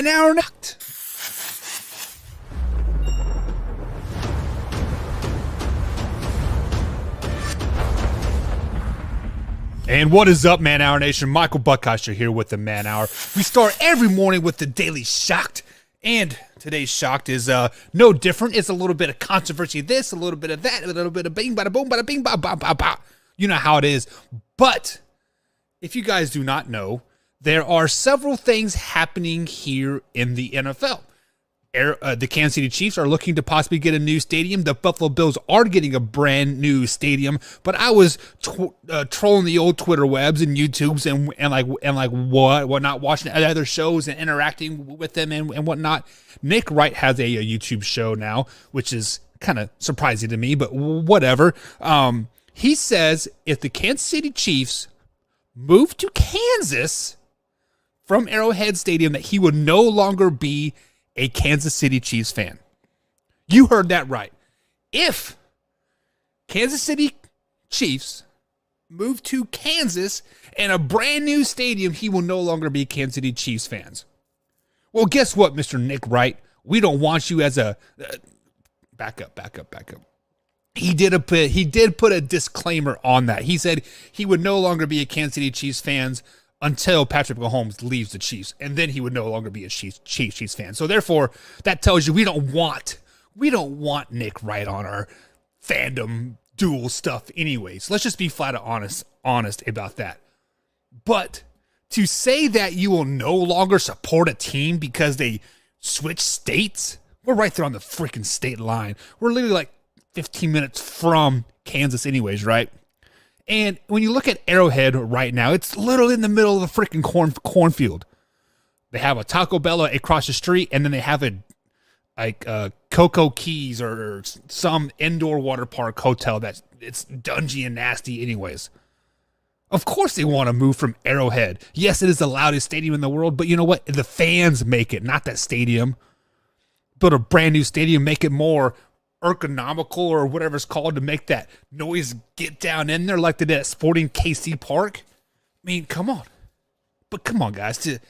Man Hour Knocked. And what is up, Man Hour Nation? Michael Buckeister here with the Man Hour. We start every morning with the Daily Shocked, and today's Shocked is no different. It's a little bit of controversy this, a little bit of that, a little bit of bing, bada boom, bada bing, ba ba ba ba. You know how it is. But if you guys do not know, there are several things happening here in the NFL. The Kansas City Chiefs are looking to possibly get a new stadium. The Buffalo Bills are getting a brand new stadium. But I was trolling the old Twitter webs and YouTubes and whatnot, watching other shows and interacting with them and whatnot. Nick Wright has a YouTube show now, which is kind of surprising to me, but whatever. He says if the Kansas City Chiefs move to Kansas from Arrowhead Stadium, that he would no longer be a Kansas City Chiefs fan. You heard that right. If Kansas City Chiefs move to Kansas and a brand new stadium, he will no longer be Kansas City Chiefs fans. Well, guess what, Mr. Nick Wright? We don't want you as a... Back up. He did put a disclaimer on that. He said he would no longer be a Kansas City Chiefs fans until Patrick Mahomes leaves the Chiefs, and then he would no longer be a Chiefs fan. So therefore, that tells you we don't want Nick Wright on our fandom duel stuff anyways. Let's just be flat out honest about that. But to say that you will no longer support a team because they switch states, we're right there on the freaking state line. We're literally like 15 minutes from Kansas anyways, right? And when you look at Arrowhead right now, it's literally in the middle of the freaking cornfield. They have a Taco Bell across the street, and then they have a Cocoa Keys or some indoor water park hotel that's it's dungy and nasty anyways. Of course they want to move from Arrowhead. Yes, it is the loudest stadium in the world, but you know what? The fans make it, not that stadium. Build a brand new stadium, make it more ergonomical or whatever it's called to make that noise get down in there like they did at Sporting KC Park. I mean, come on. But come on, guys,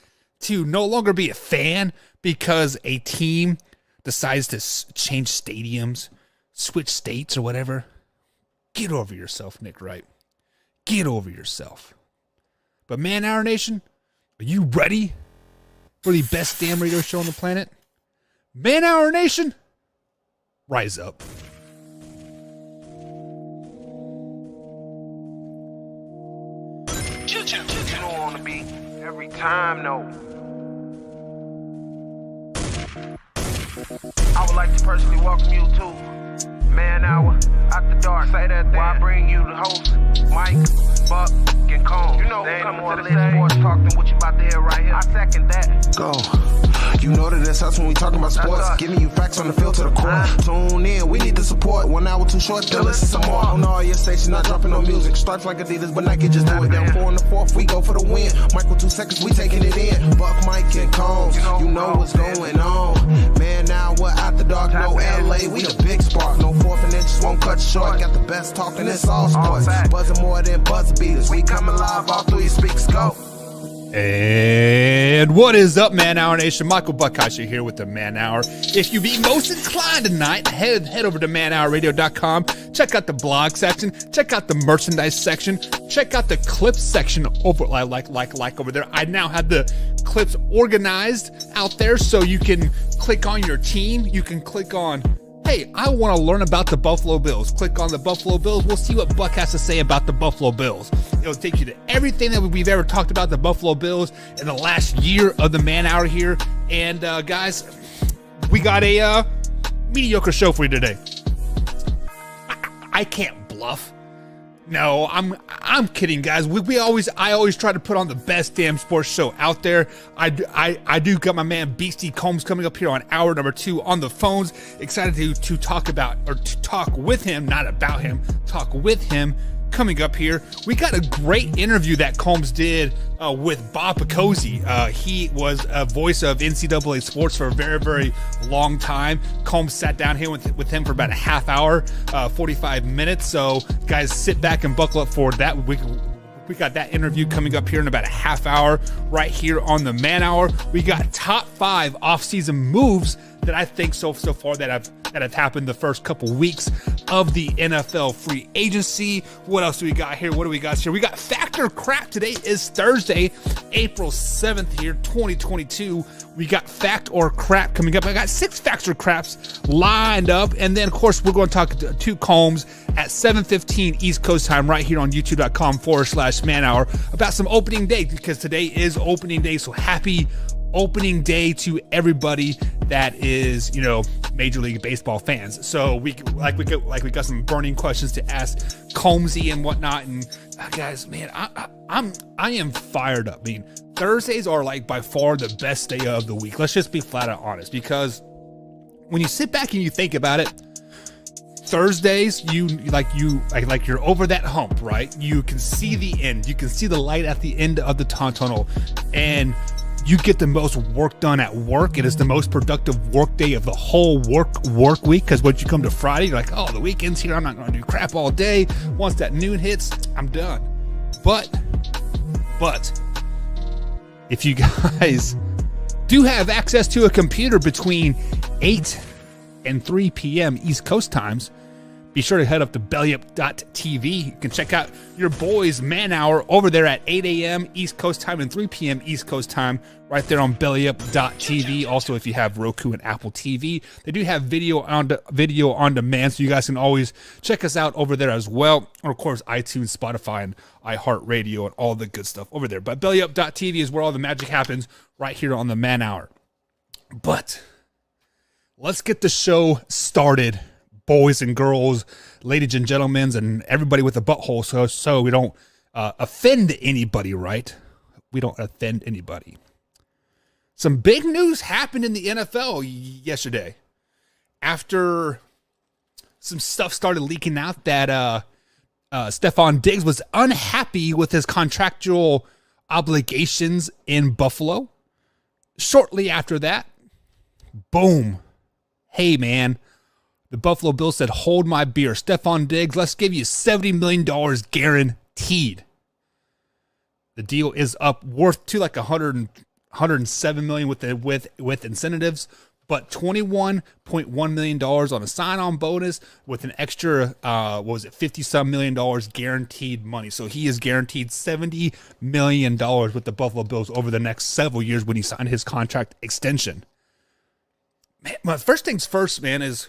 to no longer be a fan because a team decides to change stadiums, switch states or whatever. Get over yourself, Nick Wright. Get over yourself. But Man Hour Nation, are you ready for the best damn radio show on the planet? Man Hour Nation, rise up. You don't want to be every time, no. I would like to personally welcome you to Man Hour After Dark. Say that thing. While I bring you the host, Mike, Buck, and Cone. You know who's coming to the sports talk than what you about to hear right here. I second that. Go. You know that it's us when we talking about sports. Giving you facts on the field to the core. Tune in, we need the support. 1 hour too short, still listen some more. On all your stations, not dropping no music. Stripes like Adidas, but Nike just do it. Down 4 in the 4th, we go for the win. Michael 2 seconds, we taking it in. Buck, Mike, and Combs, you know what's going on. Man, now we're After Dark, no LA, we the big spark. No 4th and inches, won't cut short. Got the best talking, it's all sports. Buzzing more than buzzer beaters. We coming live all through your speakers, go. And what is up, Man Hour Nation? Michael Buckeister here with the Man Hour. If you be most inclined tonight, head over to manhourradio.com. Check out the blog section. Check out the merchandise section. Check out the clips section over like over there. I now have the clips organized out there, so you can click on your team. You can click on, hey, I want to learn about the Buffalo Bills. Click on the Buffalo Bills. We'll see what Buck has to say about the Buffalo Bills. It'll take you to everything that we've ever talked about the Buffalo Bills in the last year of the Man Hour here. And guys, we got a mediocre show for you today. I can't bluff. No, I'm kidding, guys. I always try to put on the best damn sports show out there. I do got my man Beastie Combs coming up here on hour number 2 on the phones. Excited to talk about, or to talk with him, not about him, talk with him. Coming up here, we got a great interview that Combs did with Bob Picozzi. He was a voice of NCAA sports for a very, very long time. Combs sat down here with him for about a half hour, 45 minutes. So, guys, sit back and buckle up for that. We We got that interview coming up here in about a half hour right here on the Man Hour. We got top 5 offseason moves that I think so far that have happened the first couple weeks of the NFL free agency. What else do we got here? What do we got here? We got Factor Crap. Today is Thursday, April 7th here, 2022. We got Fact or Crap coming up. I got 6 Factor Craps lined up. And then, of course, we're going to talk to Combs at 7:15 East Coast time right here on youtube.com/Man Hour about some opening day, because today is opening day. So happy opening day to everybody that is, Major League Baseball fans. So we got some burning questions to ask Combsy and whatnot. And guys, man, I am fired up. I mean, Thursdays are like by far the best day of the week. Let's just be flat out honest, because when you sit back and you think about it, Thursdays, you're over that hump, right? You can see the end. You can see the light at the end of the tunnel, and you get the most work done at work. It is the most productive work day of the whole work week, because once you come to Friday, you're like, oh, the weekend's here. I'm not going to do crap all day. Once that noon hits, I'm done. But if you guys do have access to a computer between 8 and 3 p.m. East Coast times, be sure to head up to bellyup.tv. You can check out your boys' Man Hour over there at 8 a.m. East Coast time and 3 p.m. East Coast time right there on bellyup.tv. Also, if you have Roku and Apple TV, they do have video on demand, so you guys can always check us out over there as well. Or, of course, iTunes, Spotify, and iHeartRadio and all the good stuff over there. But bellyup.tv is where all the magic happens right here on the Man Hour. But let's get the show started, boys and girls, ladies and gentlemen, and everybody with a butthole, so we don't offend anybody, right? We don't offend anybody. Some big news happened in the NFL yesterday after some stuff started leaking out that Stefon Diggs was unhappy with his contractual obligations in Buffalo. Shortly after that, boom. Hey, man. The Buffalo Bills said, hold my beer. Stefon Diggs, let's give you $70 million guaranteed. The deal is up worth to like $107 million with incentives, but $21.1 million on a sign-on bonus with an extra, $50-some million guaranteed money. So he is guaranteed $70 million with the Buffalo Bills over the next several years when he signed his contract extension. Man, my first things first, man, is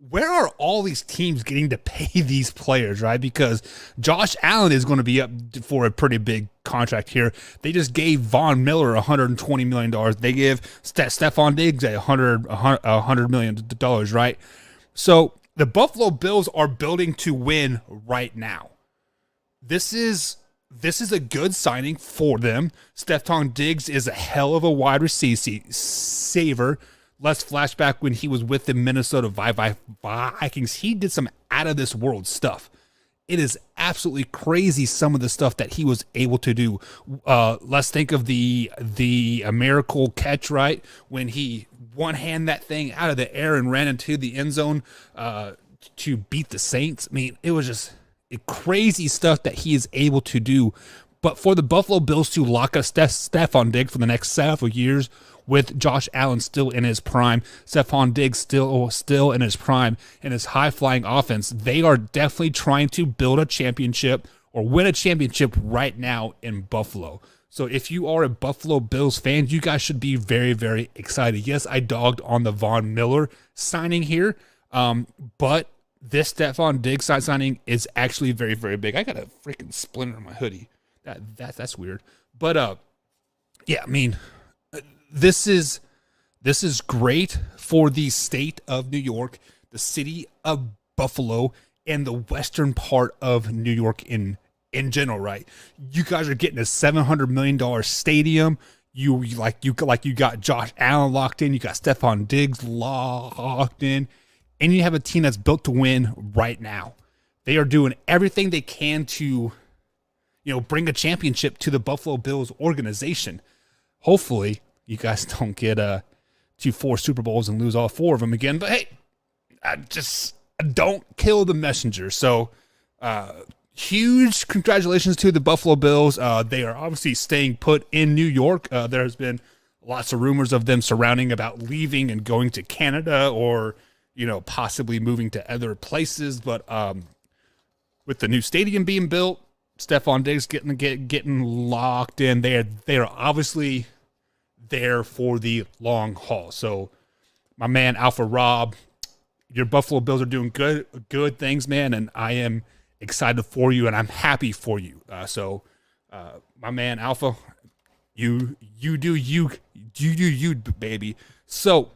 where are all these teams getting to pay these players, right? Because Josh Allen is going to be up for a pretty big contract here. They just gave Von Miller $120 million. They give Stefon Diggs $100 million, right? So the Buffalo Bills are building to win right now. This is a good signing for them. Stefon Diggs is a hell of a wide receiver. Let's flashback when he was with the Minnesota Vikings. He did some out-of-this-world stuff. It is absolutely crazy, some of the stuff that he was able to do. Let's think of the miracle catch, right? When he one-hand that thing out of the air and ran into the end zone to beat the Saints. I mean, it was just crazy stuff that he is able to do. But for the Buffalo Bills to lock up Stefon Diggs for the next several years, with Josh Allen still in his prime, Stefon Diggs still in his prime, and his high-flying offense, they are definitely trying to build a championship or win a championship right now in Buffalo. So if you are a Buffalo Bills fan, you guys should be very, very excited. Yes, I dogged on the Von Miller signing here, but this Stefon Diggs signing is actually very, very big. I got a freaking splinter in my hoodie. That's weird. But yeah, I mean, this is great for the state of New York, the city of Buffalo, and the western part of New York in general, right? You guys are getting a $700 million stadium. You got Josh Allen locked in. You got Stefon Diggs locked in, and you have a team that's built to win right now. They are doing everything they can to, bring a championship to the Buffalo Bills organization. Hopefully, you guys don't get to 4 Super Bowls and lose all 4 of them again. But hey, don't kill the messenger. So huge congratulations to the Buffalo Bills. They are obviously staying put in New York. There has been lots of rumors of them surrounding about leaving and going to Canada or, possibly moving to other places. But with the new stadium being built, Stefon Diggs getting locked in, they are obviously there for the long haul. So my man Alpha Rob, your Buffalo Bills are doing good things, man, and I am excited for you and I'm happy for you. So my man Alpha, you do you, baby. So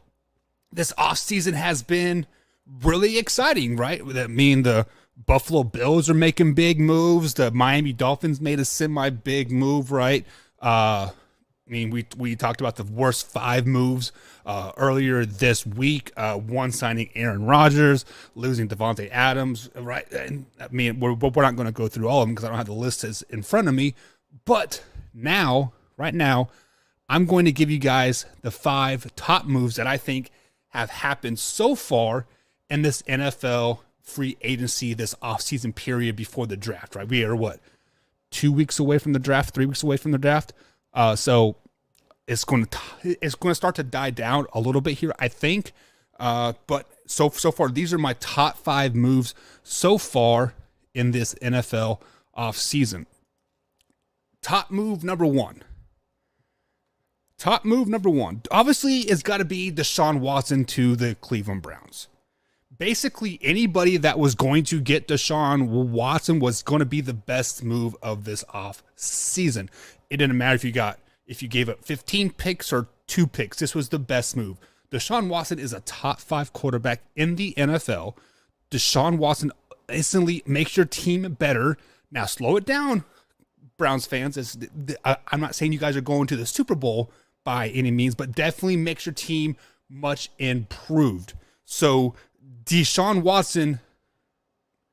this offseason has been really exciting, right? I mean, the Buffalo Bills are making big moves. The Miami Dolphins made a semi-big move, right? We talked about the worst 5 moves earlier this week. One, signing Aaron Rodgers, losing Devontae Adams, right? And we're not going to go through all of them because I don't have the list in front of me. But right now, I'm going to give you guys the 5 top moves that I think have happened so far in this NFL free agency, this offseason period before the draft, right? We are 2 weeks away from the draft, 3 weeks away from the draft. So it's going to start to die down a little bit here, I think. But so far, these are my top 5 moves so far in this NFL offseason. Top move number one. Obviously, it's got to be Deshaun Watson to the Cleveland Browns. Basically, anybody that was going to get Deshaun Watson was going to be the best move of this off season. It didn't matter if you gave up 15 picks or 2 picks. This was the best move. Deshaun Watson is a top 5 quarterback in the NFL. Deshaun Watson instantly makes your team better. Now, slow it down, Browns fans. I'm not saying you guys are going to the Super Bowl by any means, but definitely makes your team much improved. So Deshaun Watson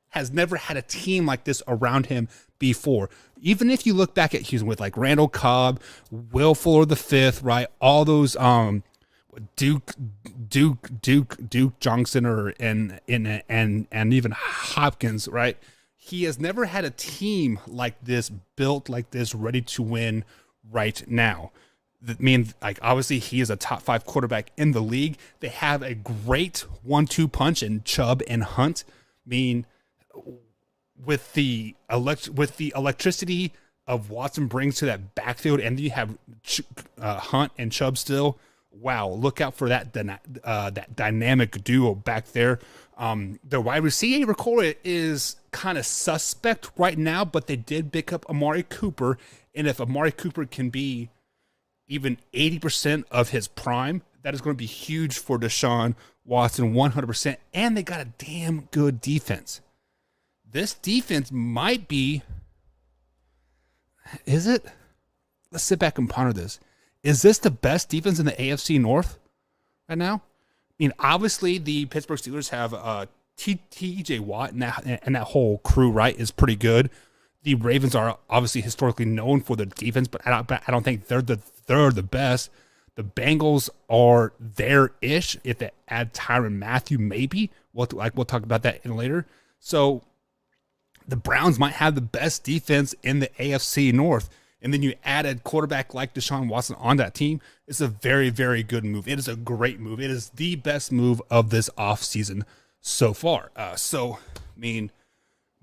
has never had a team like this around him before. Even if you look back at Houston with like Randall Cobb, Will Fuller V, right? All those Duke Johnson and even Hopkins, right? He has never had a team like this, built like this, ready to win right now. I mean, like, obviously he is a top 5 quarterback in the league. They have a great 1-2 punch in Chubb and Hunt. I mean, with the electricity of Watson brings to that backfield, and you have Hunt and Chubb still. Wow, look out for that dynamic duo back there. The wide receiver core is kind of suspect right now, but they did pick up Amari Cooper, and if Amari Cooper can be even 80% of his prime, that is going to be huge for Deshaun Watson, 100%. And they got a damn good defense. This defense might be, is it? Let's sit back and ponder this. Is this the best defense in the AFC North right now? I mean, obviously the Pittsburgh Steelers have T.J. Watt and that whole crew, right, is pretty good. The Ravens are obviously historically known for their defense, but I don't think they're the best. The Bengals are there-ish. If they add Tyrann Mathieu, maybe. We'll talk about that later. So the Browns might have the best defense in the AFC North. And then you add a quarterback like Deshaun Watson on that team. It's a very, very good move. It is a great move. It is the best move of this offseason so far.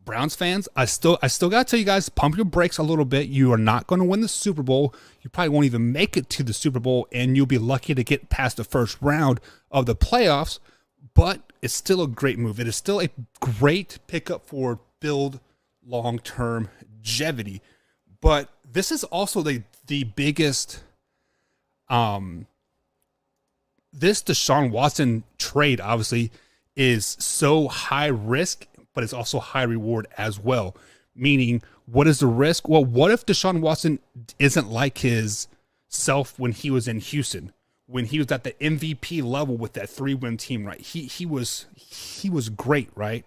Browns fans, I still got to tell you guys, pump your brakes a little bit. You are not going to win the Super Bowl. You probably won't even make it to the Super Bowl, and you'll be lucky to get past the first round of the playoffs, but it's still a great move. It is still a great pickup for build long-term longevity. But this is also the biggest this Deshaun Watson trade, obviously, is so high risk, but it's also high reward as well. Meaning, what is the risk? Well, what if Deshaun Watson isn't like his self when he was in Houston, when he was at the MVP level with that 3-win team, right? He was great, right?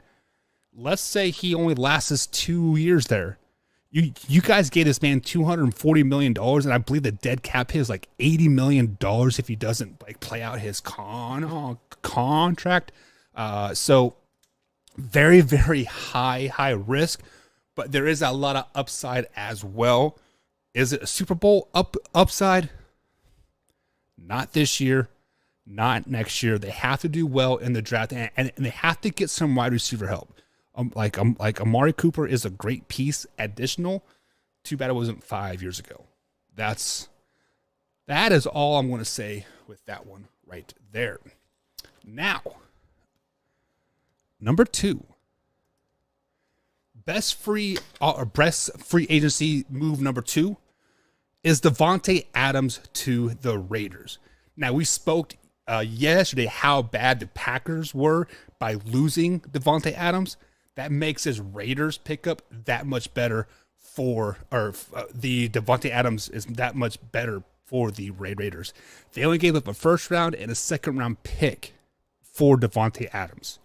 Let's say he only lasts 2 years there. You guys gave this man $240 million, and I believe the dead cap hit is like $80 million if he doesn't like play out his contract. So very, very high risk. but there is a lot of upside as well. Is it a Super Bowl upside? Not this year, not next year. They have to do well in the draft, and they have to get some wide receiver help. Like Amari Cooper is a great piece, additional. Too bad it wasn't 5 years ago. That is all I'm going to say with that one right there. Now, number 2. Best free agency move number 2 is Davante Adams to the Raiders. Now, we spoke yesterday how bad the Packers were by losing Davante Adams. That makes his Raiders pickup that much better the Davante Adams is that much better for the Raiders. They only gave up a first round and a second round pick for Davante Adams.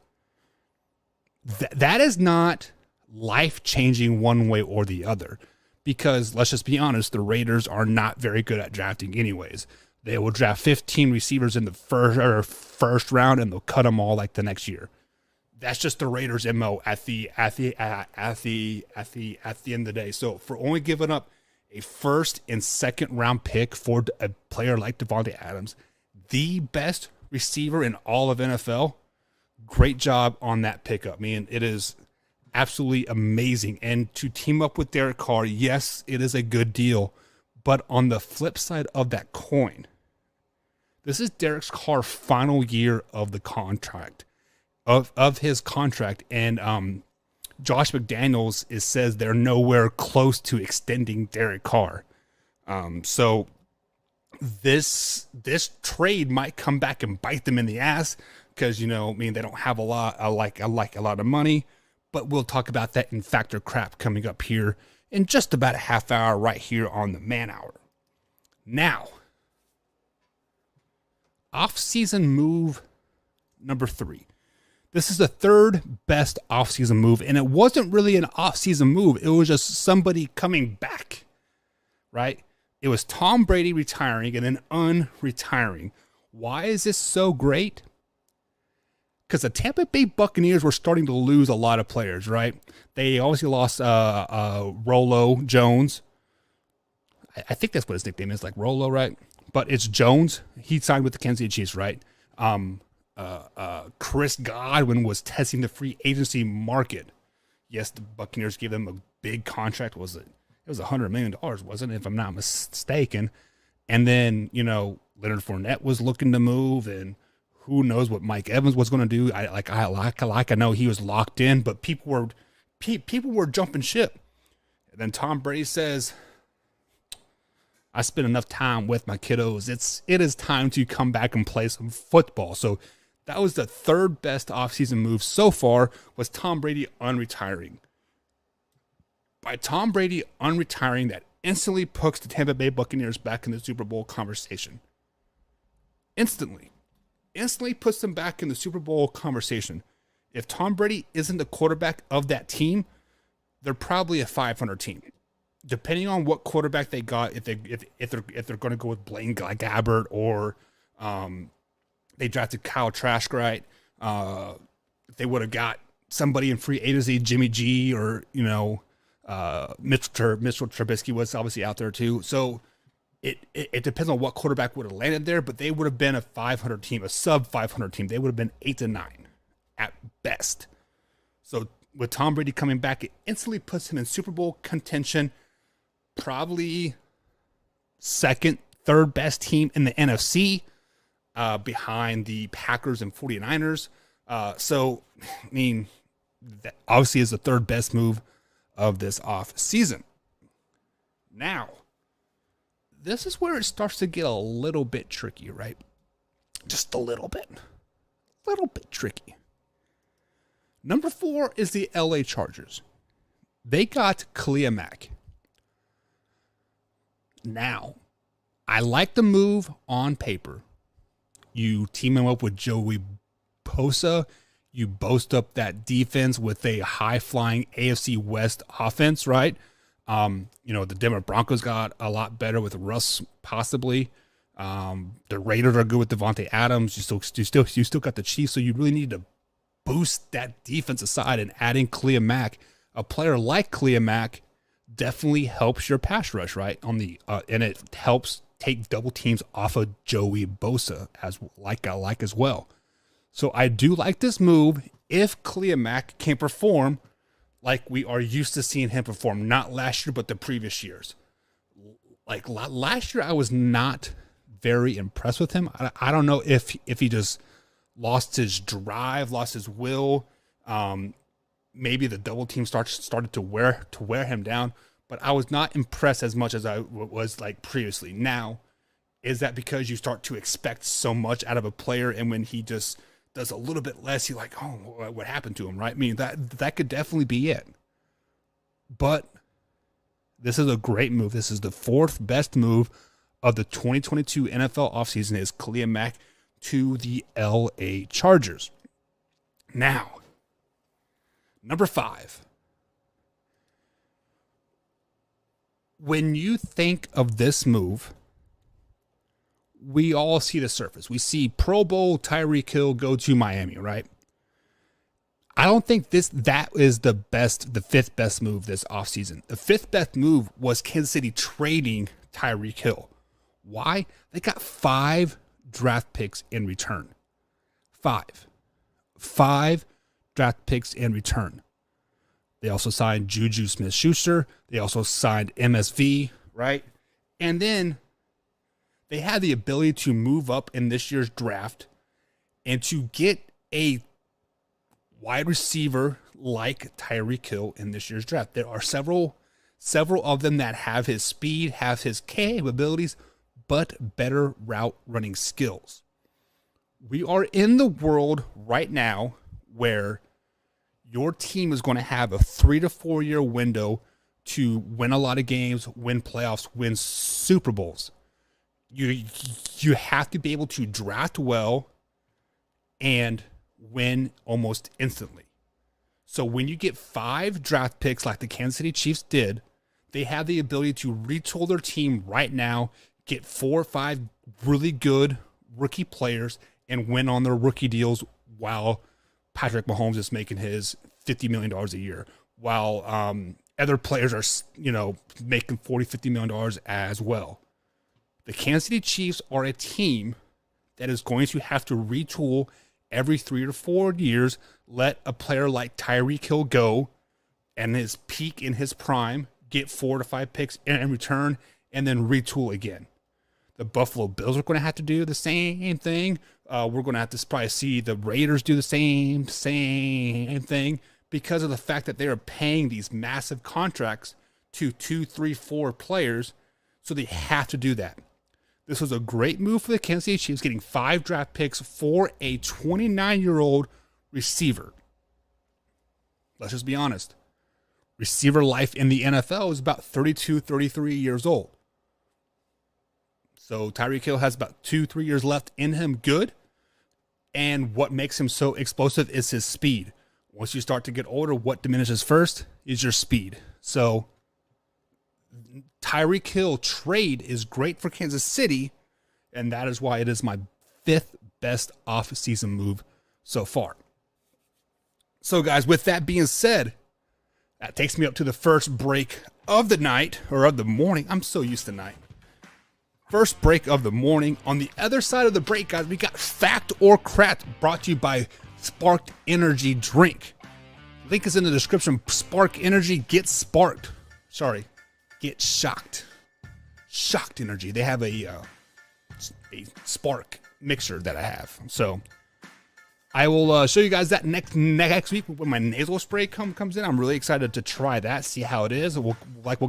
That is not life-changing one way or the other, because let's just be honest, the Raiders are not very good at drafting anyways. They will draft 15 receivers in the first round and they'll cut them all like the next year. That's just the Raiders' MO at the end of the day. So for only giving up a first and second round pick for a player like Davante Adams, the best receiver in all of NFL, great job on that pickup. Man, it is absolutely amazing. And to team up with Derek Carr, yes, it is a good deal. But on the flip side of that coin, this is Derek Carr's final year of the contract. Of his contract, and Josh McDaniels says they're nowhere close to extending Derek Carr. So this trade might come back and bite them in the ass because they don't have a lot of money. But we'll talk about that in Factor Crap coming up here in just about a half hour right here on the Man Hour. Now, off-season move number 3. This is the third best offseason move, and it wasn't really an offseason move. It was just somebody coming back, right? It was Tom Brady retiring and then unretiring. Why is this so great? Because the Tampa Bay Buccaneers were starting to lose a lot of players, right? They obviously lost Rolo Jones. I think that's what his nickname is, like Rolo, right? But it's Jones. He signed with the Kansas City Chiefs, right? Chris Godwin was testing the free agency market. Yes, the Buccaneers gave them a big contract. It was $100 million, wasn't it, if I'm not mistaken? And then, Leonard Fournette was looking to move, and who knows what Mike Evans was going to do. I know he was locked in, but people were jumping ship. And then Tom Brady says, I spent enough time with my kiddos. It is time to come back and play some football. So that was the third best offseason move so far, was Tom Brady unretiring. By Tom Brady unretiring, that instantly puts the Tampa Bay Buccaneers back in the Super Bowl conversation. Instantly puts them back in the Super Bowl conversation. If Tom Brady isn't the quarterback of that team, they're probably a 500 team. Depending on what quarterback they got, if they're going to go with Blaine Gabbert or they drafted Kyle Trask, right? If they would have got somebody in free agency, Jimmy G, or Mitchell Trubisky was obviously out there too. So it depends on what quarterback would have landed there, but they would have been a 500 team, a sub 500 team. They would have been 8-9 at best. So with Tom Brady coming back, it instantly puts him in Super Bowl contention. Probably second, third best team in the NFC, behind the Packers and 49ers. So, that obviously is the third best move of this off season. Now, this is where it starts to get a little bit tricky, right? Just a little bit tricky. Number 4 is the LA Chargers. They got Khalil Mack. Now, I like the move on paper. You team him up with Joey Bosa. You boast up that defense with a high-flying AFC West offense, right? The Denver Broncos got a lot better with Russ, possibly. The Raiders are good with Davante Adams. You still got the Chiefs, so you really need to boost that defensive side, and adding Khalil Mack, a player like Khalil Mack definitely helps your pass rush, right? And it helps take double teams off of Joey Bosa as well. So I do like this move if Khalil Mack can perform like we are used to seeing him perform, not last year, but the previous years. Like last year, I was not very impressed with him. I don't know if he just lost his drive, lost his will. Maybe the double team started to wear him down, but I was not impressed as much as I was like previously. Now, is that because you start to expect so much out of a player, and when he just does a little bit less, you're like, oh, what happened to him, right? I mean, that could definitely be it. But this is a great move. This is the fourth best move of the 2022 NFL offseason is Khalil Mack to the LA Chargers. Now, number 5. When you think of this move, we all see the surface. We see Pro Bowl Tyreek Hill go to Miami, right? I don't think that is the fifth best move this offseason. The fifth best move was Kansas City trading Tyreek Hill. Why? They got 5 draft picks in return. 5 draft picks in return. They also signed Juju Smith-Schuster. They also signed MSV, right? And then they had the ability to move up in this year's draft and to get a wide receiver like Tyreek Hill in this year's draft. There are several of them that have his speed, have his capabilities, but better route running skills. We are in the world right now where your team is going to have a 3 to 4 year window to win a lot of games, win playoffs, win Super Bowls. You have to be able to draft well and win almost instantly. So when you get 5 draft picks like the Kansas City Chiefs did, they have the ability to retool their team right now, get 4 or 5 really good rookie players, and win on their rookie deals while Patrick Mahomes is making his $50 million a year, while other players are, making $40, $50 million as well. The Kansas City Chiefs are a team that is going to have to retool every 3 to 4 years, let a player like Tyreek Hill go and his peak in his prime, get 4 to 5 picks in return, and then retool again. The Buffalo Bills are going to have to do the same thing. We're going to have to probably see the Raiders do the same thing because of the fact that they are paying these massive contracts to 2, 3, 4 players, so they have to do that. This was a great move for the Kansas City Chiefs, getting 5 draft picks for a 29-year-old receiver. Let's just be honest. Receiver life in the NFL is about 32, 33 years old. So Tyreek Hill has about 2-3 years left in him good. And what makes him so explosive is his speed. Once you start to get older, what diminishes first is your speed. So Tyreek Hill trade is great for Kansas City, and that is why it is my 5th best off-season move so far. So guys, with that being said, that takes me up to the first break of the night, or of the morning. I'm so used to night. First break of the morning. On the other side of the break, guys, we got Fact or Crack, brought to you by Sparked Energy Drink. Link is in the description. Spark Energy, get sparked. Sorry, get shocked. Shocked Energy. They have a Spark mixer that I have. So I will show you guys that next week when my nasal spray comes in. I'm really excited to try that, see how it is. We'll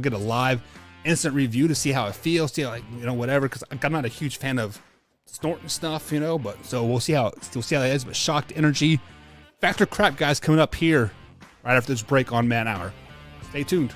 get a live instant review to see how it feels, see whatever, because I'm not a huge fan of snorting stuff, but so we'll see how that is. But Shocked Energy, Factor Crap, guys, coming up here right after this break on Man Hour. Stay tuned.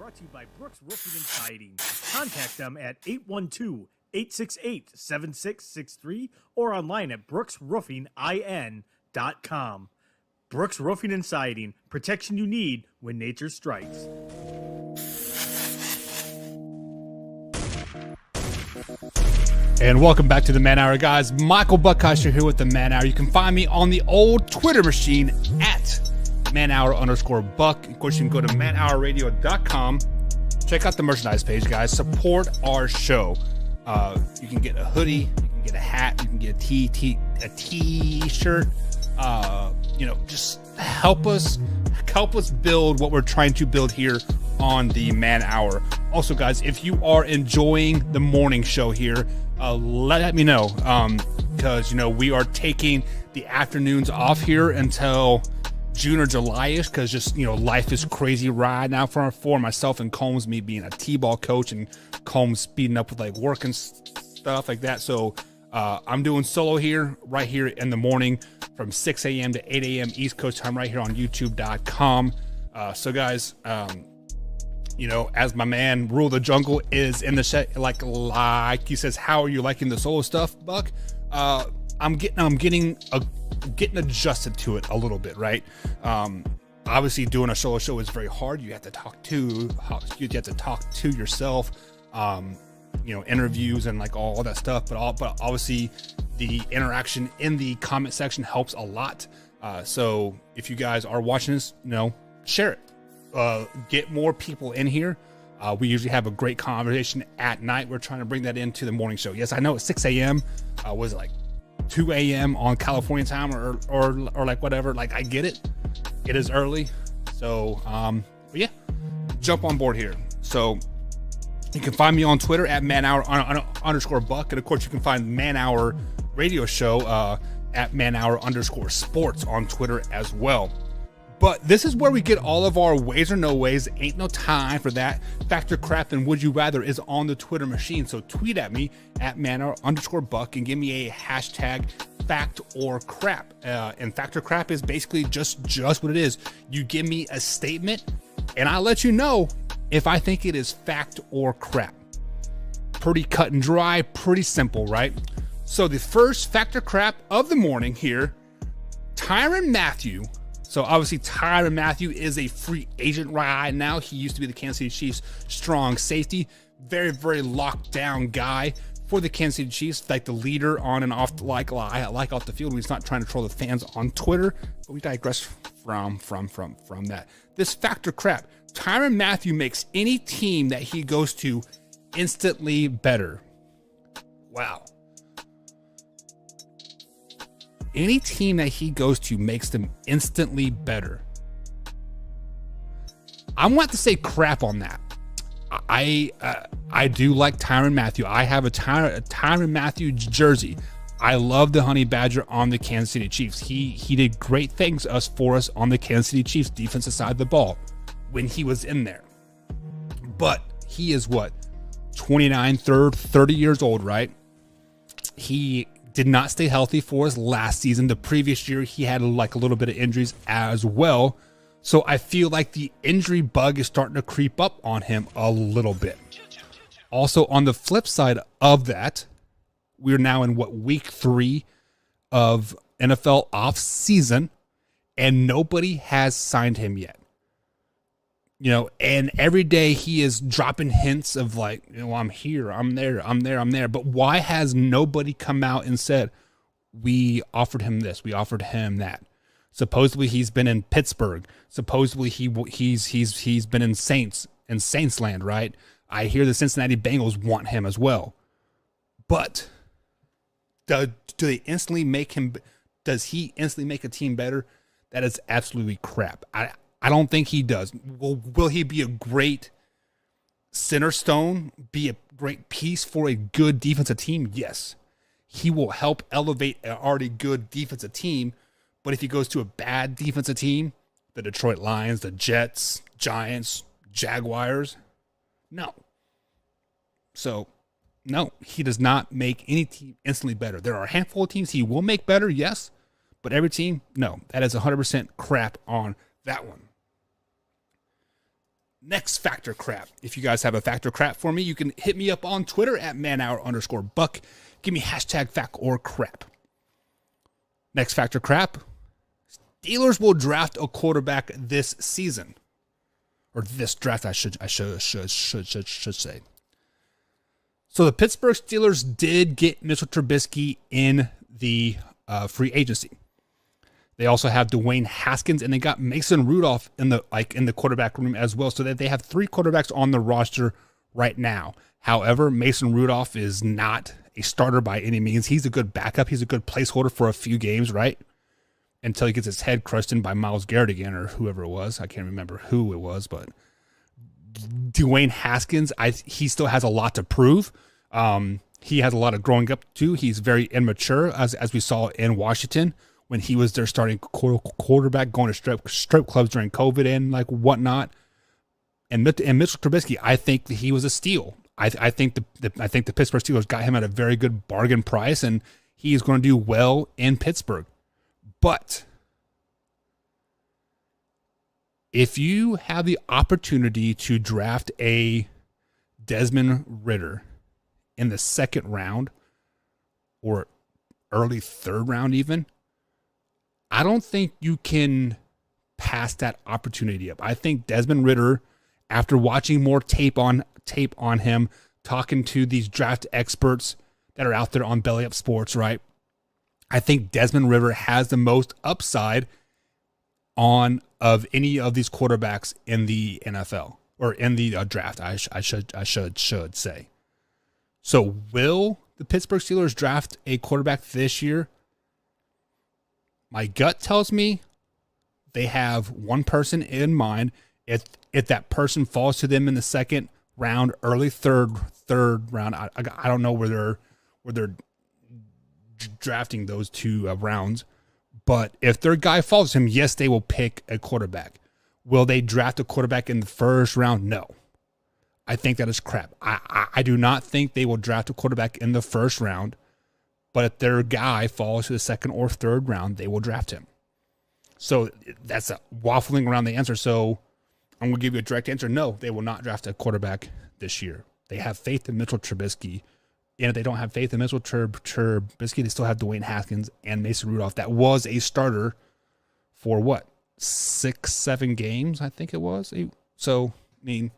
brought to you by Brooks Roofing and Siding. Contact them at 812-868-7663 or online at brooksroofingin.com. Brooks Roofing and Siding, protection you need when nature strikes. And welcome back to the Man Hour, guys. Michael Buckeister here with the Man Hour. You can find me on the old Twitter machine at manhour_buck. Of course, you can go to manhourradio.com. Check out the merchandise page, guys. Support our show. You can get a hoodie, you can get a hat, you can get a t-shirt. Just help us build what we're trying to build here on the Man Hour. Also, guys, if you are enjoying the morning show here, let me know, because we are taking the afternoons off here until June or July-ish, because just life is crazy right now for myself and Combs, me being a t-ball coach and Combs speeding up with like work and stuff like that. So I'm doing solo here right here in the morning from 6 a.m. to 8 a.m. East Coast time right here on youtube.com. So guys, as my man Rule the Jungle is in the set, like he says, how are you liking the solo stuff, Buck? I'm getting adjusted to it a little bit, right? Obviously doing a solo show is very hard. You have to talk to yourself, interviews and like all that stuff, but obviously the interaction in the comment section helps a lot. So if you guys are watching this, share it. Get more people in here. We usually have a great conversation at night. We're trying to bring that into the morning show. Yes, I know it's 6 a.m. Was it like 2 a.m. on California time or like whatever? Like, I get it. It is early. So, but yeah, jump on board here. So you can find me on Twitter at manhour_buck. And of course, you can find Man Hour Radio Show at manhour_sports on Twitter as well. But this is where we get all of our ways or no ways. Ain't no time for that. Factor Crap and Would You Rather is on the Twitter machine. So tweet at me at manhour_buck and give me a hashtag fact or crap. And Factor Crap is basically just what it is. You give me a statement and I'll let you know if I think it is fact or crap. Pretty cut and dry, pretty simple, right? So the first Factor Crap of the morning here, Tyrann Mathieu. So obviously Tyrann Mathieu is a free agent right now. He used to be the Kansas City Chiefs strong safety. Very, very locked down guy for the Kansas City Chiefs, like the leader on and off, like off the field. He's not trying to troll the fans on Twitter, but we digress from that. This Factor Crap. Tyrann Mathieu makes any team that he goes to instantly better. Wow. Any team that he goes to makes them instantly better. I want to say crap on that. I do like Tyrann Mathieu. I have a Tyrann Mathieu jersey. I love the Honey Badger on the Kansas City Chiefs. He did great things for us on the Kansas City Chiefs defensive side of the ball when he was in there. But he is what? 29, 30 years old, right? He did not stay healthy for his last season. The previous year, he had like a little bit of injuries as well. So I feel like the injury bug is starting to creep up on him a little bit. Also, on the flip side of that, we're now in week 3 of NFL off season, and nobody has signed him yet. And every day he is dropping hints of like, I'm here, I'm there. But why has nobody come out and said, we offered him this, we offered him that? Supposedly he's been in Pittsburgh. Supposedly he's been in Saints land, right? I hear the Cincinnati Bengals want him as well. But do they instantly make him? Does he instantly make a team better? That is absolutely crap. I don't think he does. Will he be a great center stone, be a great piece for a good defensive team? Yes. He will help elevate an already good defensive team, but if he goes to a bad defensive team, the Detroit Lions, the Jets, Giants, Jaguars, no. So, no, he does not make any team instantly better. There are a handful of teams he will make better, yes, but every team, no. That is 100% crap on that one. Next factor crap. If you guys have a factor crap for me, you can hit me up on Twitter at manhour_buck. Give me hashtag fact or crap. Next factor crap. Steelers will draft a quarterback this season. Or this draft, I should say. So the Pittsburgh Steelers did get Mitchell Trubisky in the free agency. They also have Dwayne Haskins, and they got Mason Rudolph in the quarterback room as well, so that they have 3 quarterbacks on the roster right now. However, Mason Rudolph is not a starter by any means. He's a good backup. He's a good placeholder for a few games, right? Until he gets his head crushed in by Myles Garrett again, or whoever it was. I can't remember who it was, but Dwayne Haskins, he still has a lot to prove. He has a lot of growing up to. He's very immature, as we saw in Washington when he was their starting quarterback, going to strip clubs during COVID and like whatnot. And Mitchell Trubisky, I think that he was a steal. I think the Pittsburgh Steelers got him at a very good bargain price, and he is going to do well in Pittsburgh. But if you have the opportunity to draft a Desmond Ridder in the 2nd round or early 3rd round even, I don't think you can pass that opportunity up. I think Desmond Ridder, after watching more tape on him, talking to these draft experts that are out there on Belly Up Sports, right? I think Desmond Ridder has the most upside of any of these quarterbacks in the NFL or in the draft. I should say. So will the Pittsburgh Steelers draft a quarterback this year? My gut tells me they have one person in mind. If that person falls to them in the 2nd round, early third round, I don't know where they're drafting those 2 rounds. But if their guy falls to him, yes, they will pick a quarterback. Will they draft a quarterback in the 1st round? No. I think that is crap. I do not think they will draft a quarterback in the 1st round. But if their guy falls to the 2nd or 3rd round, they will draft him. So that's waffling around the answer. So I'm going to give you a direct answer. No, they will not draft a quarterback this year. They have faith in Mitchell Trubisky. And if they don't have faith in Mitchell Trubisky, they still have Dwayne Haskins and Mason Rudolph. That was a starter for what? 6-7 games, I think it was. So, I mean,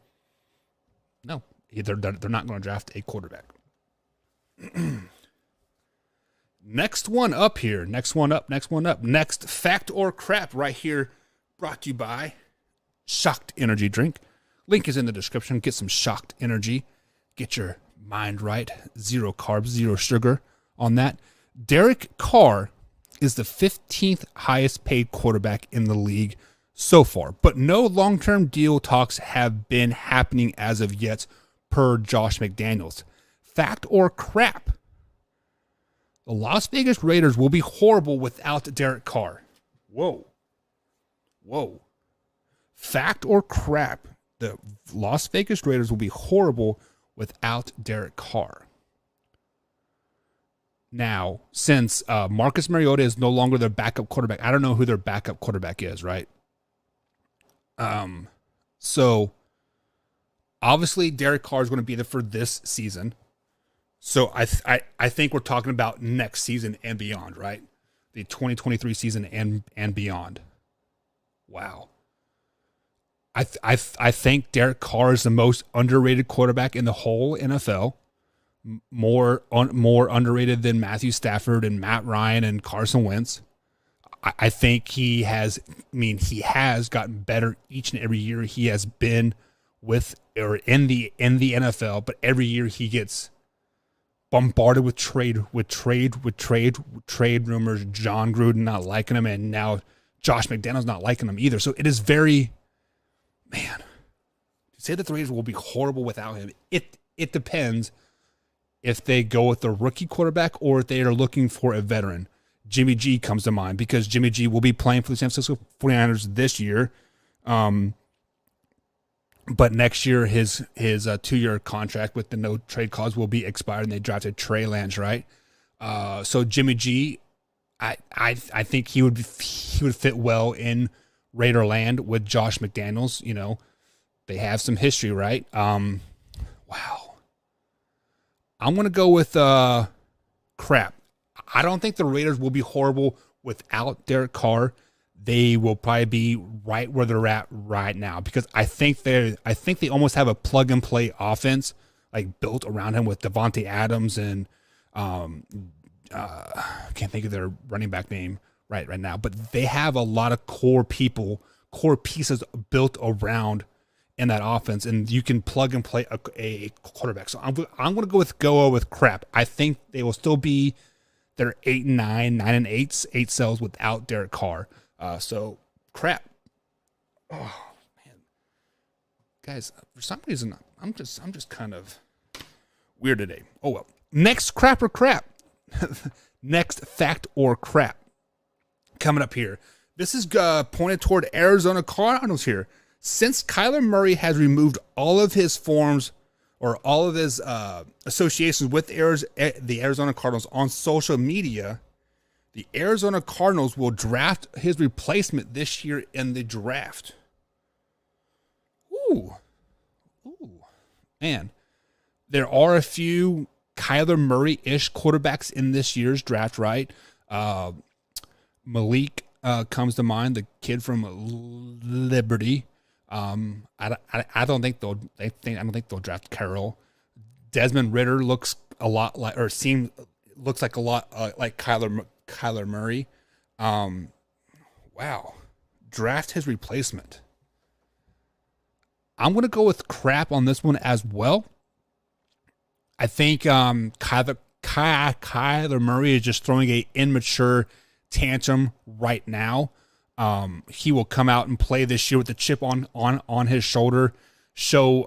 no, they're not going to draft a quarterback. Next one up here. Next fact or crap right here, brought to you by Shocked Energy Drink. Link is in the description. Get some Shocked Energy. Get your mind right. 0 carbs, 0 sugar on that. Derek Carr is the 15th highest paid quarterback in the league so far, but no long-term deal talks have been happening as of yet, per Josh McDaniels. Fact or crap? The Las Vegas Raiders will be horrible without Derek Carr. Whoa. Fact or crap? The Las Vegas Raiders will be horrible without Derek Carr. Now, since Marcus Mariota is no longer their backup quarterback, I don't know who their backup quarterback is, right? So obviously Derek Carr is going to be there for this season. So I think we're talking about next season and beyond, right? The 2023 season and beyond. Wow. I think Derek Carr is the most underrated quarterback in the whole NFL. More underrated than Matthew Stafford and Matt Ryan and Carson Wentz. I think he has gotten better each and every year he has been in the NFL, but every year he gets bombarded with trade rumors, John Gruden not liking him, and now Josh McDaniels not liking him either. So it is very, man, to say that the Raiders will be horrible without him, it depends if they go with a rookie quarterback or if they are looking for a veteran. Jimmy G comes to mind because Jimmy G will be playing for the San Francisco 49ers this year. But next year, his 2-year contract with the no trade clause will be expired, and they drafted Trey Lance, right? So Jimmy G, I think he would fit well in Raider land with Josh McDaniels. You know, They have some history, right? Wow. I'm going to go with crap. I don't think the Raiders will be horrible without Derek Carr. They will probably be right where they're at right now because I think they almost have a plug and play offense like built around him with Devontae Adams and can't think of their running back name right now, but they have a lot of core pieces built around in that offense, and you can plug and play a quarterback. So I'm going to go with crap. I think they will still be their 8-9, 9-8, 8 cells without Derek Carr. So crap. Oh man, guys, for some reason I'm just kind of weird today. Oh well. Next crap or crap. Next fact or crap coming up here. This is pointed toward Arizona Cardinals here. Since Kyler Murray has removed all of his forms or all of his associations with the Arizona Cardinals on social media, the Arizona Cardinals will draft his replacement this year in the draft. Ooh. Man, there are a few Kyler Murray-ish quarterbacks in this year's draft, right? Malik comes to mind, the kid from Liberty. I don't think they'll draft Carroll. Desmond Ridder looks a lot like Kyler Murray. Wow. Draft his replacement. I'm going to go with crap on this one as well. I think Kyler Murray is just throwing a immature tantrum right now. He will come out and play this year with the chip on his shoulder, show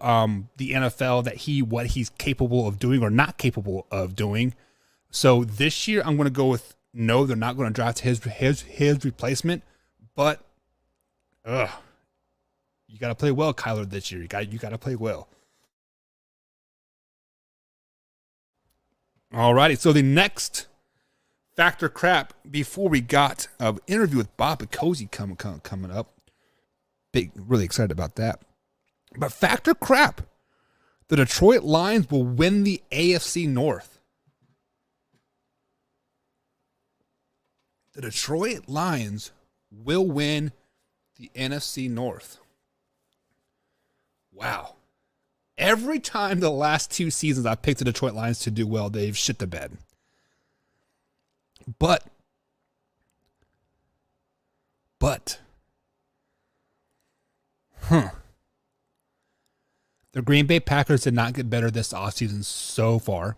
the NFL that what he's capable of doing or not capable of doing. So this year I'm going to go with no, they're not going to draft his replacement, but you got to play well, Kyler, this year. You got to play well. All righty, so the next factor crap before we got an interview with Bob Picosi coming up. Really excited about that. But factor crap, the Detroit Lions will win the AFC North. The Detroit Lions will win the NFC North. Wow. Every time the last 2 seasons I picked the Detroit Lions to do well, they've shit the bed. But the Green Bay Packers did not get better this offseason so far.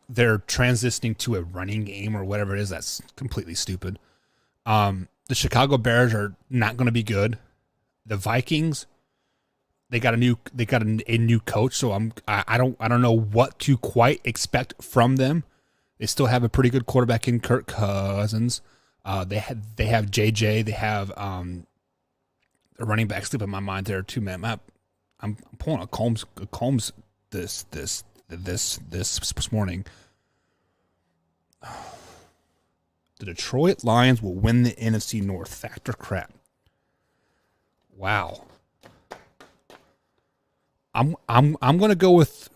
They're transitioning to a running game or whatever it is. That's completely stupid. The Chicago Bears are not going to be good. The Vikings, they got a new coach, so I don't know what to quite expect from them. They still have a pretty good quarterback in Kirk Cousins. They have JJ. They have a running back slipping my mind there too, man. I'm pulling a Combs this morning. The Detroit Lions will win the NFC North. Factor crap. Wow. I'm gonna go with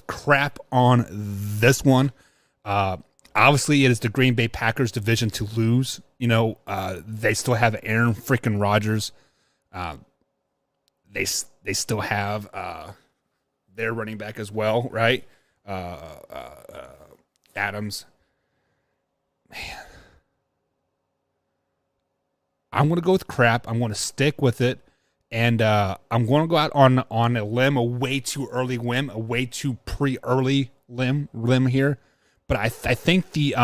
crap on this one. Obviously, it is the Green Bay Packers division to lose. They still have Aaron freaking Rodgers. They still have their running back as well, right? Adams. Man, I'm gonna go with crap. I'm gonna stick with it. And I'm going to go out on a limb, a way too early limb, a way too pre-early limb here. But I think the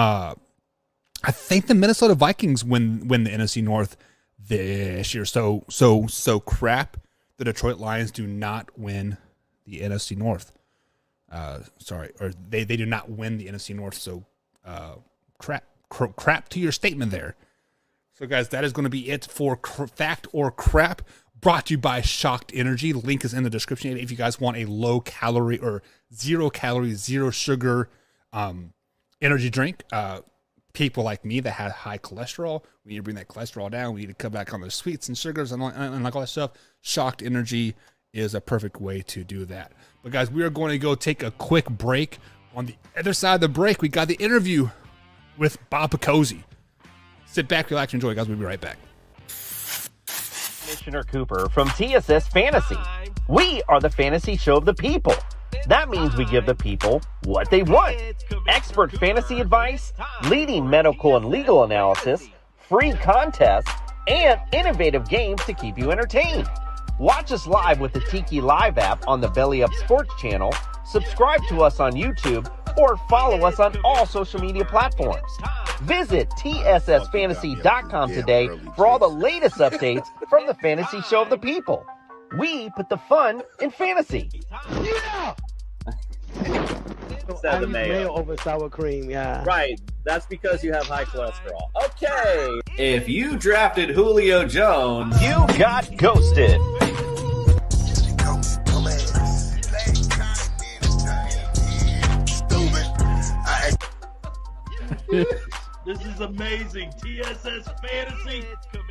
Minnesota Vikings win the NFC North this year. So crap. The Detroit Lions do not win the NFC North. They do not win the NFC North. So crap to your statement there. So guys, that is going to be it for fact or crap. Brought to you by Shocked Energy. Link is in the description if you guys want a low calorie or 0 calorie, 0 sugar energy drink. people like me that have high cholesterol, we need to bring that cholesterol down. We need to cut back on the sweets and sugars and like all that stuff. Shocked Energy is a perfect way to do that. But guys, we are going to go take a quick break. On the other side of the break, we got the interview with Bob Picozzi. Sit back, relax, and enjoy, guys. We'll be right back. Commissioner Cooper from TSS Fantasy. We are the fantasy show of the people. That means we give the people what they want. Expert fantasy advice, leading medical and legal analysis, free contests, and innovative games to keep you entertained. Watch us live with the Tiki Live app on the Belly Up Sports channel, subscribe to us on YouTube, or follow us on all social media platforms. Visit TSSFantasy.com today for all the latest updates from the fantasy show of the people. We put the fun in fantasy. Yeah! I use mayo over sour cream, yeah. Right, that's because you have high cholesterol. Okay, if you drafted Julio Jones, You got ghosted. This is amazing. TSS Fantasy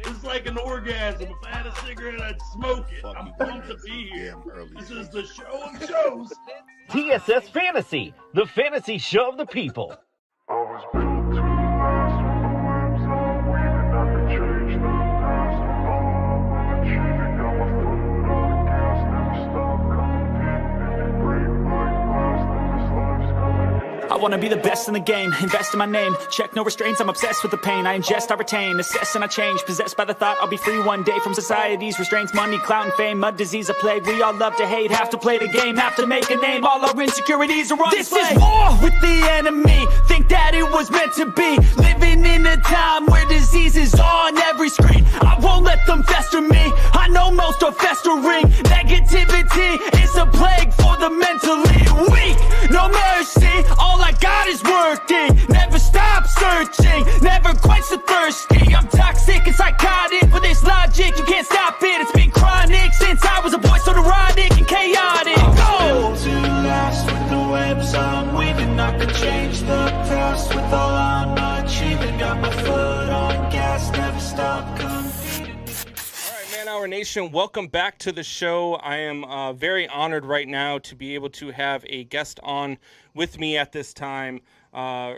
is like an orgasm. If I had a cigarette, I'd smoke it. I'm pumped to be here. This is the show of shows. TSS Fantasy, the fantasy show of the people. I was built to last with the webs I'm weaving. I could change the past. I'm achieving. Got my foot on the gas. Never stop competing. If you break my fast, then this life's gonna end. I wanna be the best in the game, invest in my name, check no restraints, I'm obsessed with the pain, I ingest, I retain, assess and I change, possessed by the thought I'll be free one day from society's restraints, money, clout and fame, mud, disease, a plague, we all love to hate, have to play the game, have to make a name, all our insecurities are on display. This is war with the enemy, think that it was meant to be, living in a time where disease is on every screen, I won't let them fester me, I know most are festering, negativity is a plague for the mentally weak, no mercy, all I got is working, never stop searching, never quench the thirsty, I'm toxic and psychotic, for this logic, you can't stop it, it's been chronic, since I was a boy, so neurotic and chaotic, go! To last with the webs I'm weaving, I could change the past with all I'm achieving, got my foot on gas, never stop competing. All right, Man Hour Nation, welcome back to the show. I am very honored right now to be able to have a guest on with me at this time.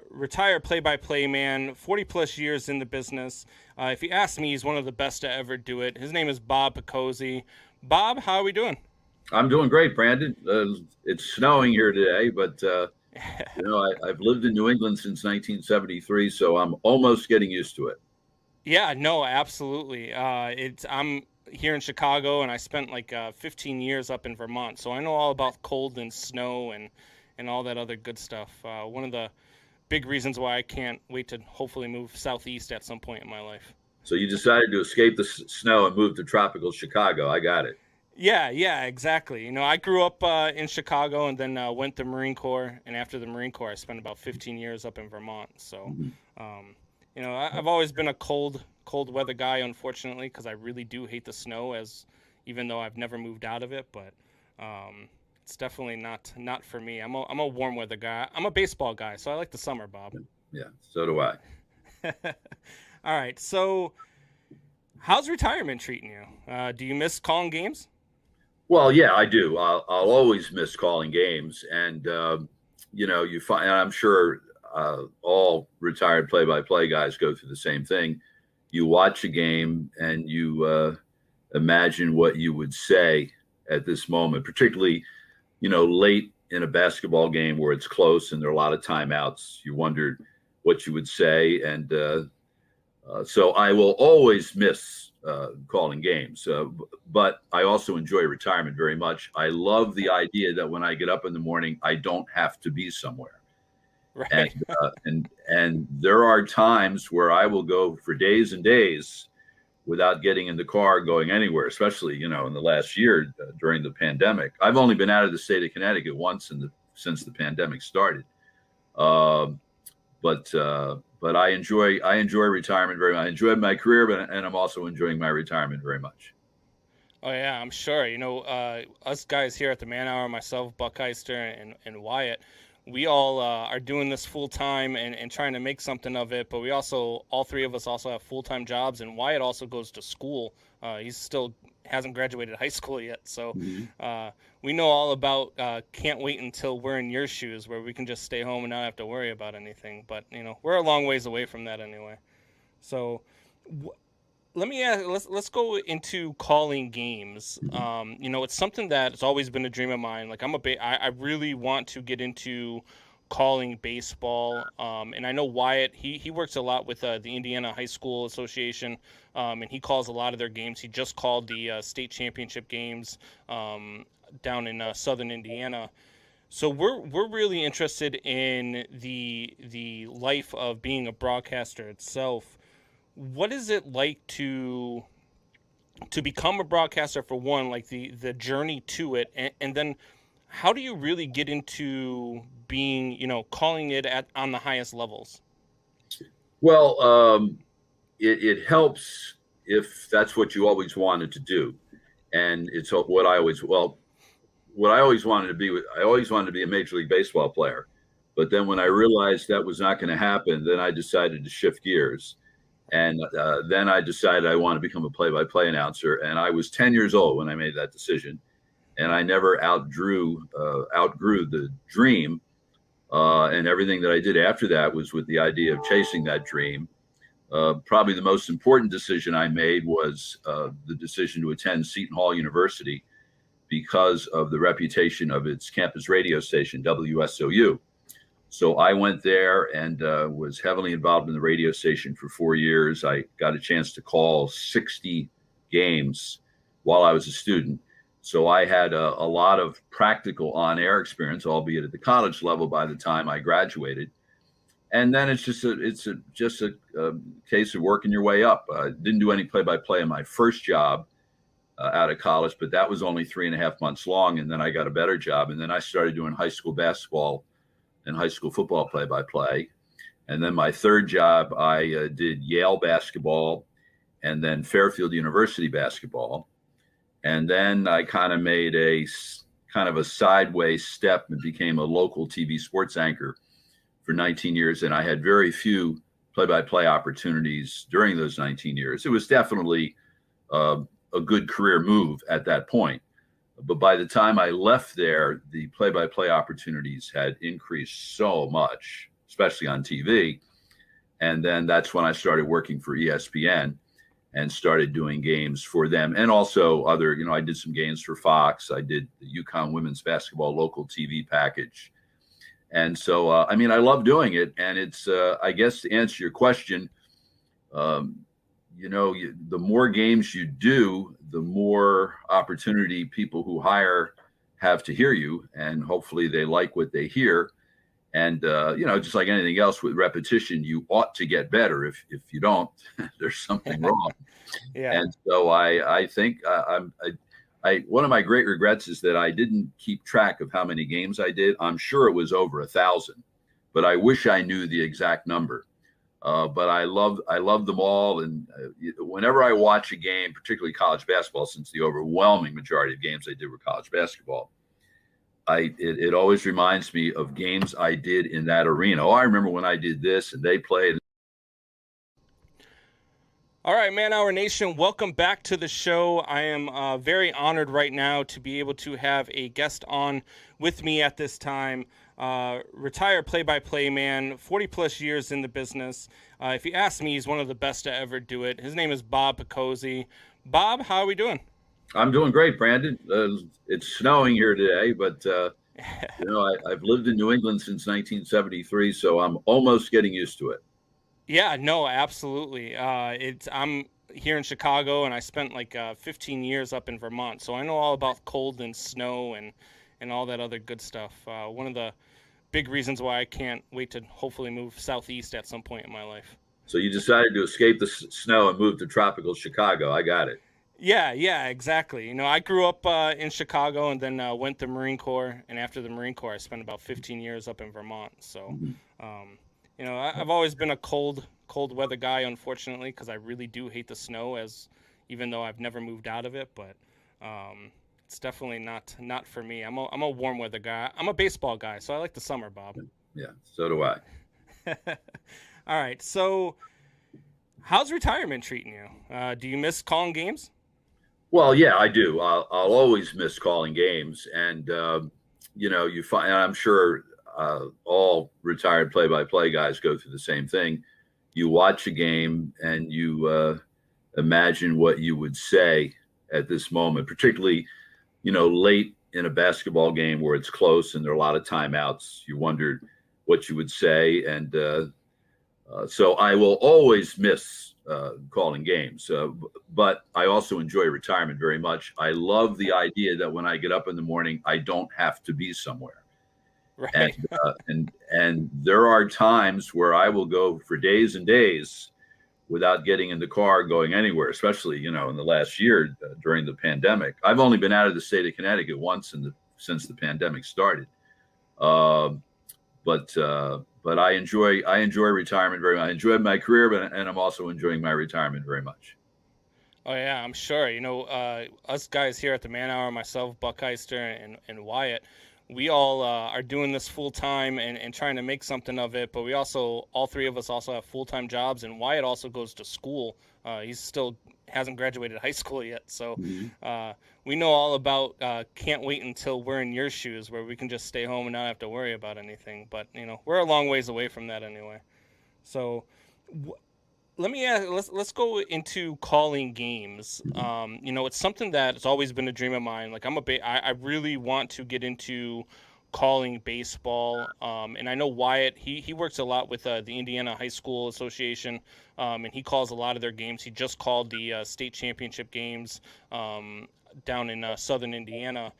Retired play-by-play man, 40-plus years in the business. If you ask me, he's one of the best to ever do it. His name is Bob Picozzi. Bob, how are we doing? I'm doing great, Brandon. It's snowing here today, but I've lived in New England since 1973, so I'm almost getting used to it. Yeah, no, absolutely. I'm here in Chicago, and I spent like 15 years up in Vermont, so I know all about cold and snow and all that other good stuff. One of the big reasons why I can't wait to hopefully move southeast at some point in my life. So you decided to escape the snow and move to tropical Chicago. I got it. Yeah, exactly. I grew up in Chicago and then went to Marine Corps, and after the Marine Corps, I spent about 15 years up in Vermont. So, I've always been a cold weather guy, unfortunately, because I really do hate the snow, even though I've never moved out of it. But it's definitely not for me. I'm a warm weather guy. I'm a baseball guy, so I like the summer, Bob. Yeah, so do I. All right, so how's retirement treating you? Do you miss calling games? Well, yeah, I do. I'll always miss calling games, and you find. I'm sure all retired play-by-play guys go through the same thing. You watch a game and you imagine what you would say at this moment, particularly, late in a basketball game where it's close and there are a lot of timeouts. You wonder what you would say, and so I will always miss calling games, but I also enjoy retirement very much. I love the idea that when I get up in the morning, I don't have to be somewhere. Right. And there are times where I will go for days and days without getting in the car, going anywhere, especially, in the last year during the pandemic. I've only been out of the state of Connecticut once since the pandemic started. But I enjoy retirement very much. I enjoyed my career, and I'm also enjoying my retirement very much. Oh yeah, I'm sure. Us guys here at the Man Hour, myself, Buckheister, and Wyatt, we all are doing this full time and trying to make something of it. But we also, all three of us also have full-time jobs, and Wyatt also goes to school. He's still hasn't graduated high school yet. So we know all about can't wait until we're in your shoes where we can just stay home and not have to worry about anything. But, we're a long ways away from that anyway. So let me ask, let's go into calling games. It's something that has always been a dream of mine. Like I really want to get into calling baseball. And I know Wyatt, he works a lot with the Indiana High School Association, and he calls a lot of their games. He just called the state championship games down in southern Indiana. So we're really interested in the life of being a broadcaster itself. What is it like to become a broadcaster, for one, like the journey to it, and then how do you really get into being, calling it on the highest levels? Well, it helps if that's what you always wanted to do, and it's what I always wanted to be. I always wanted to be a Major League Baseball player, but then when I realized that was not going to happen, then I decided to shift gears. And then I decided I want to become a play-by-play announcer. And I was 10 years old when I made that decision. And I never outgrew the dream. And everything that I did after that was with the idea of chasing that dream. Probably the most important decision I made was the decision to attend Seton Hall University because of the reputation of its campus radio station, WSOU. So I went there and was heavily involved in the radio station for 4 years. I got a chance to call 60 games while I was a student. So I had a lot of practical on-air experience, albeit at the college level by the time I graduated. And then it's just a case of working your way up. I didn't do any play-by-play in my first job out of college, but that was only 3.5 months long. And then I got a better job. And then I started doing high school basketball and high school football play-by-play. And then my third job, I did Yale basketball and then Fairfield University basketball. And then I kind of made a sideways step and became a local TV sports anchor for 19 years. And I had very few play-by-play opportunities during those 19 years. It was definitely a good career move at that point. But by the time I left there, the play-by-play opportunities had increased so much, especially on TV. And then that's when I started working for ESPN and started doing games for them. And also other, I did some games for Fox. I did the UConn women's basketball local TV package. And so, I love doing it. And it's, I guess to answer your question, the more games you do, the more opportunity people who hire have to hear you, and hopefully they like what they hear. And just like anything else with repetition, you ought to get better. If you don't, there's something wrong. Yeah. And so I think one of my great regrets is that I didn't keep track of how many games I did. I'm sure it was over 1,000, but I wish I knew the exact number. But I love them all. And whenever I watch a game, particularly college basketball, since the overwhelming majority of games I did were college basketball, it always reminds me of games I did in that arena. Oh, I remember when I did this and they played. All right, Man Hour Nation, welcome back to the show. I am very honored right now to be able to have a guest on with me at this time. Retired play-by-play man, 40-plus years in the business. If you ask me, he's one of the best to ever do it. His name is Bob Picozzi. Bob, how are we doing? I'm doing great, Brandon. It's snowing here today, but I've lived in New England since 1973, so I'm almost getting used to it. Yeah, no, absolutely. I'm here in Chicago, and I spent 15 years up in Vermont, so I know all about cold and snow and all that other good stuff. One of the big reasons why I can't wait to hopefully move southeast at some point in my life. So you decided to escape the snow and move to tropical Chicago. I got it. Yeah, exactly. I grew up in Chicago and then went to Marine Corps, and after the Marine Corps, I spent about 15 years up in Vermont. So, I've always been a cold weather guy, unfortunately, because I really do hate the snow, even though I've never moved out of it. But it's definitely not for me. I'm a warm weather guy. I'm a baseball guy, so I like the summer, Bob. Yeah, so do I. All right, so how's retirement treating you? Do you miss calling games? Well, yeah, I do. I'll always miss calling games, and you find. I'm sure all retired play-by-play guys go through the same thing. You watch a game and you imagine what you would say at this moment, particularly, late in a basketball game where it's close and there are a lot of timeouts. You wondered what you would say, and so I will always miss calling games, but I also enjoy retirement very much. I love the idea that when I get up in the morning, I don't have to be somewhere. Right. And there are times where I will go for days and days without getting in the car, going anywhere, especially, in the last year during the pandemic. I've only been out of the state of Connecticut once since the pandemic started. But I enjoy retirement very much. I enjoy my career, and I'm also enjoying my retirement very much. Oh yeah, I'm sure. Us guys here at the Man Hour, myself, Buckheister, and Wyatt, we all are doing this full time and trying to make something of it. But we also, all three of us, also have full time jobs, and Wyatt also goes to school. He's still hasn't graduated high school yet, so we know all about can't wait until we're in your shoes, where we can just stay home and not have to worry about anything. But we're a long ways away from that anyway. So let me ask, let's go into calling games. It's something that has always been a dream of mine. Like I really want to get into calling baseball. And I know Wyatt, he works a lot with the Indiana High School Association, and he calls a lot of their games. He just called the state championship games down in southern Indiana.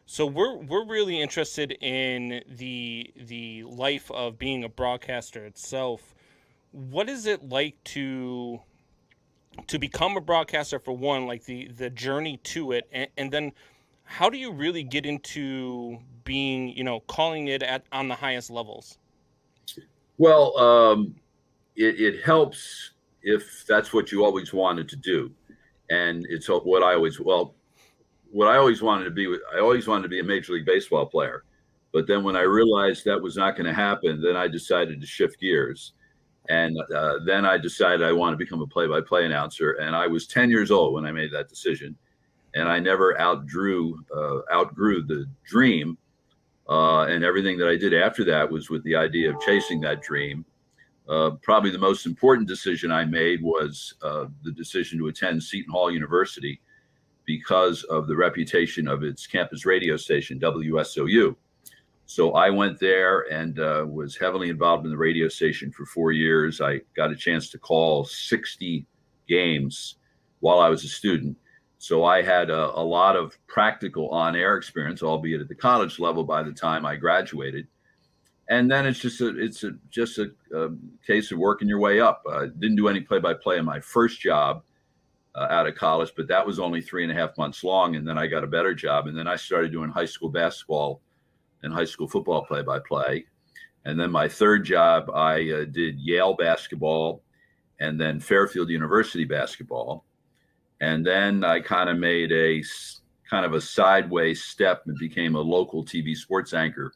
So we're really interested in the life of being a broadcaster itself. What is it like to become a broadcaster, for one, like the journey to it, and then how do you really get into being, calling it on the highest levels? Well, it helps if that's what you always wanted to do, and it's what I always wanted to be. I always wanted to be a Major League Baseball player, but then when I realized that was not going to happen, then I decided to shift gears. And then I decided I want to become a play-by-play announcer. And I was 10 years old when I made that decision. And I never outgrew the dream. And everything that I did after that was with the idea of chasing that dream. Probably the most important decision I made was the decision to attend Seton Hall University because of the reputation of its campus radio station, WSOU. So I went there and was heavily involved in the radio station for 4 years. I got a chance to call 60 games while I was a student. So I had a lot of practical on-air experience, albeit at the college level, by the time I graduated. And then it's just a case of working your way up. I didn't do any play-by-play in my first job out of college, but that was only 3.5 months long. And then I got a better job. And then I started doing high school basketball and high school football play-by-play. And then my third job, I did Yale basketball and then Fairfield University basketball. And then I kind of made a sideways step and became a local TV sports anchor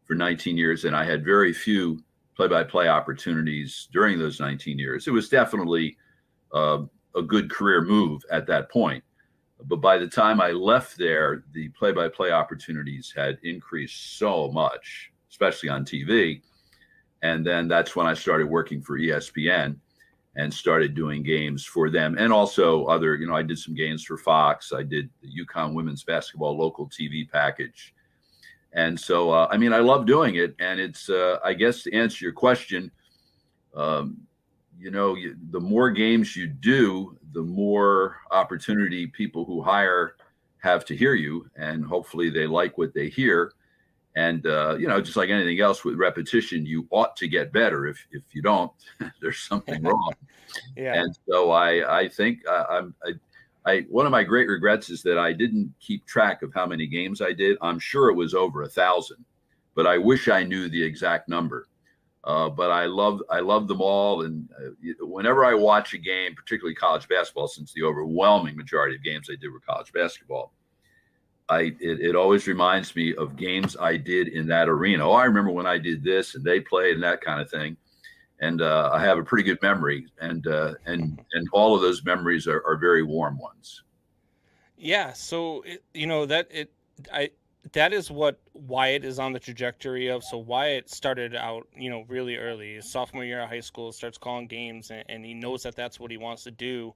for 19 years. And I had very few play-by-play opportunities during those 19 years. It was definitely a good career move at that point. But by the time I left there, the play-by-play opportunities had increased so much, especially on TV. And then that's when I started working for ESPN and started doing games for them. And also other, I did some games for Fox. I did the UConn women's basketball local TV package. And so, I love doing it. And it's, I guess, to answer your question, the more games you do, the more opportunity people who hire have to hear you, and hopefully they like what they hear. And just like anything else with repetition, you ought to get better. If you don't, there's something wrong. Yeah. And so I think one of my great regrets is that I didn't keep track of how many games I did. I'm sure it was over 1,000, but I wish I knew the exact number. But I love them all. And whenever I watch a game, particularly college basketball, since the overwhelming majority of games I did were college basketball, it always reminds me of games I did in that arena. Oh, I remember when I did this and they played and that kind of thing. And I have a pretty good memory, and all of those memories are very warm ones. Yeah, so that is what Wyatt is on the trajectory of. So Wyatt started out, really early. His sophomore year of high school, starts calling games, and he knows that that's what he wants to do.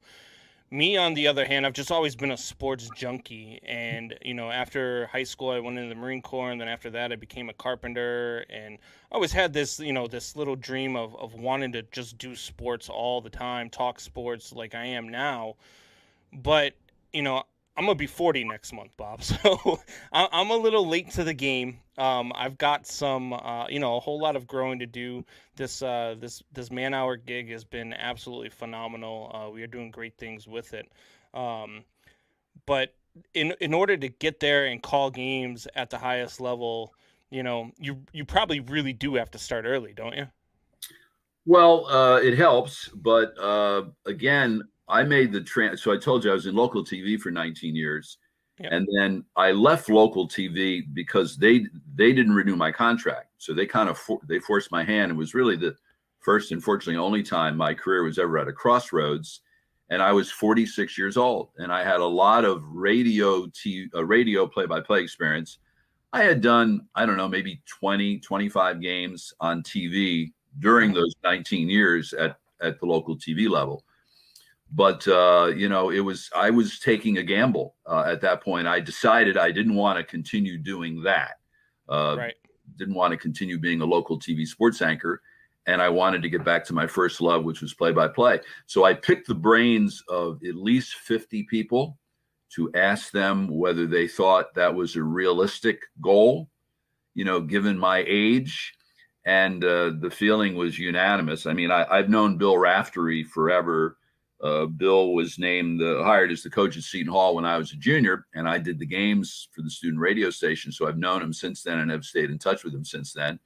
Me, on the other hand, I've just always been a sports junkie. And, after high school, I went into the Marine Corps. And then after that, I became a carpenter. And I always had this, this little dream of wanting to just do sports all the time, talk sports like I am now. But, I'm going to be 40 next month, Bob. So I'm a little late to the game. I've got some, a whole lot of growing to do. This man-hour gig has been absolutely phenomenal. We are doing great things with it. But in order to get there and call games at the highest level, you probably really do have to start early, don't you? Well, it helps. But again, I made the so I told you I was in local TV for 19 years. Yep. And then I left local TV because they didn't renew my contract. So they kind of they forced my hand. It was really the first and fortunately only time my career was ever at a crossroads. And I was 46 years old, and I had a lot of radio play-by-play experience. I had done, I don't know, maybe 20, 25 games on TV during those 19 years at the local TV level. But, I was taking a gamble at that point. I decided I didn't want to continue doing that. Right. Didn't want to continue being a local TV sports anchor. And I wanted to get back to my first love, which was play-by-play. So I picked the brains of at least 50 people to ask them whether they thought that was a realistic goal, given my age. And the feeling was unanimous. I mean, I've known Bill Raftery forever. Bill was hired as the coach at Seton Hall when I was a junior, and I did the games for the student radio station. So I've known him since then and have stayed in touch with him since then.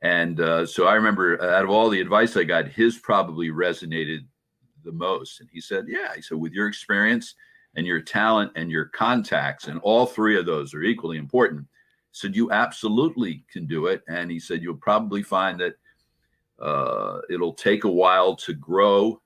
And so I remember out of all the advice I got, his probably resonated the most. And he said, with your experience and your talent and your contacts, and all three of those are equally important, said you absolutely can do it. And he said, you'll probably find that it'll take a while to grow.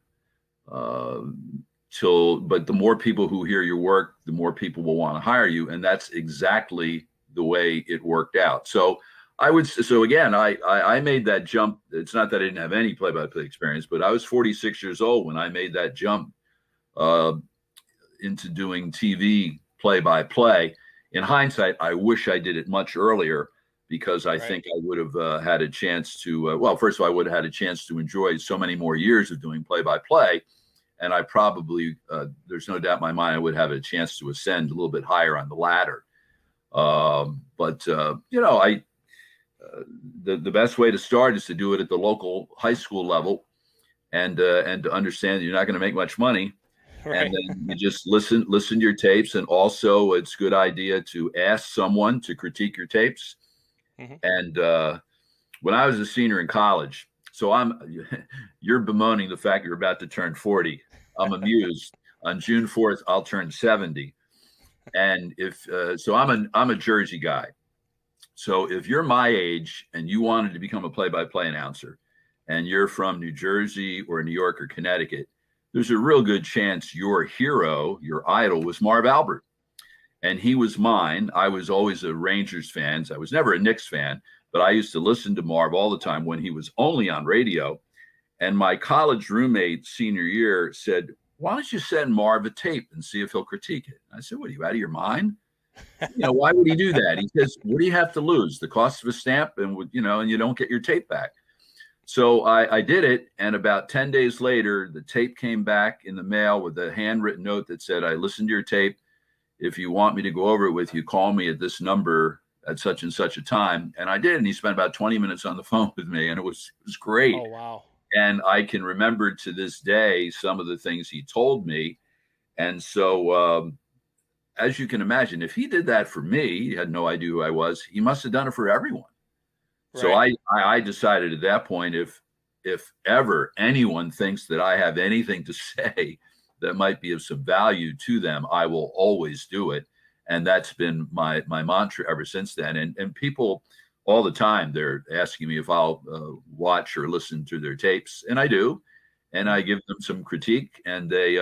But the more people who hear your work, the more people will want to hire you. And that's exactly the way it worked out. So I made that jump. It's not that I didn't have any play-by-play experience, but I was 46 years old when I made that jump into doing TV play-by-play. In hindsight, I wish I did it much earlier, because I think I would have had a chance to, first of all, I would have had a chance to enjoy so many more years of doing play-by-play. And I probably, there's no doubt in my mind, I would have a chance to ascend a little bit higher on the ladder. The best way to start is to do it at the local high school level, and to understand that you're not going to make much money. Right. And then you just listen to your tapes. And also it's a good idea to ask someone to critique your tapes. Mm-hmm. And when I was a senior in college, you're bemoaning the fact you're about to turn 40. I'm amused. On June 4th, I'll turn 70. And I'm a Jersey guy. So if you're my age and you wanted to become a play-by-play announcer, and you're from New Jersey or New York or Connecticut, there's a real good chance your hero, your idol, was Marv Albert. And he was mine. I was always a Rangers fan. I was never a Knicks fan, but I used to listen to Marv all the time when he was only on radio. And my college roommate senior year said, why don't you send Marv a tape and see if he'll critique it? I said, what, are you out of your mind? Why would he do that? He says, what do you have to lose? The cost of a stamp, and you don't get your tape back. So I did it. And about 10 days later, the tape came back in the mail with a handwritten note that said, I listened to your tape. If you want me to go over it with you, call me at this number at such and such a time. And I did. And he spent about 20 minutes on the phone with me, and it was great. Oh, wow. And I can remember to this day some of the things he told me. And so, as you can imagine, if he did that for me, he had no idea who I was. He must have done it for everyone. Right. So I decided at that point, if ever anyone thinks that I have anything to say that might be of some value to them, I will always do it. And that's been my mantra ever since then. And people all the time, they're asking me if I'll watch or listen to their tapes, and I do, and I give them some critique. And they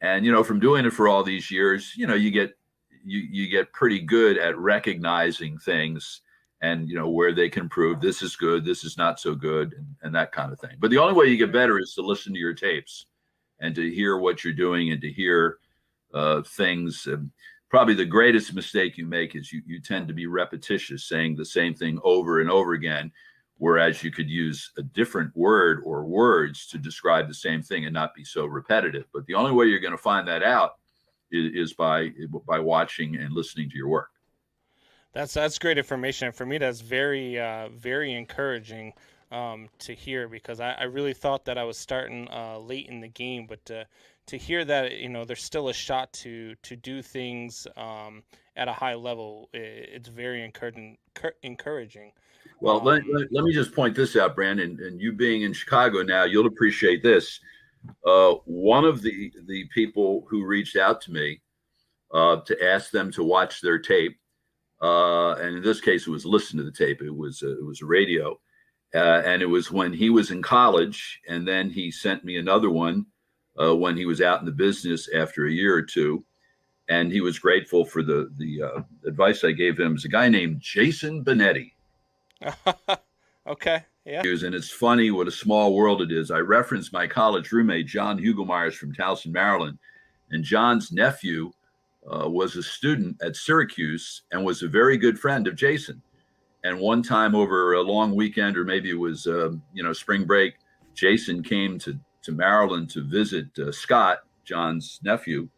and from doing it for all these years, you get pretty good at recognizing things, and where they can prove this is good, this is not so good, and that kind of thing. But the only way you get better is to listen to your tapes and to hear what you're doing and to hear things. Probably the greatest mistake you make is you tend to be repetitious, saying the same thing over and over again, whereas you could use a different word or words to describe the same thing and not be so repetitive. But the only way you're going to find that out is by watching and listening to your work. That's great information. And for me, that's very, very encouraging to hear, because I really thought that I was starting late in the game, but to hear that, there's still a shot to do things at a high level, it's very encouraging. Well, let me just point this out, Brandon, and you being in Chicago now, you'll appreciate this. One of the people who reached out to me to ask them to watch their tape, and in this case, it was listen to the tape. It was a radio, and it was when he was in college, and then he sent me another one when he was out in the business after a year or two, and he was grateful for the advice I gave him. It's a guy named Jason Benetti. Okay, yeah. And it's funny what a small world it is. I referenced my college roommate, John Hugelmeyers from Towson, Maryland, and John's nephew was a student at Syracuse and was a very good friend of Jason. And one time over a long weekend, or maybe it was spring break, Jason came to Maryland to visit Scott, John's nephew,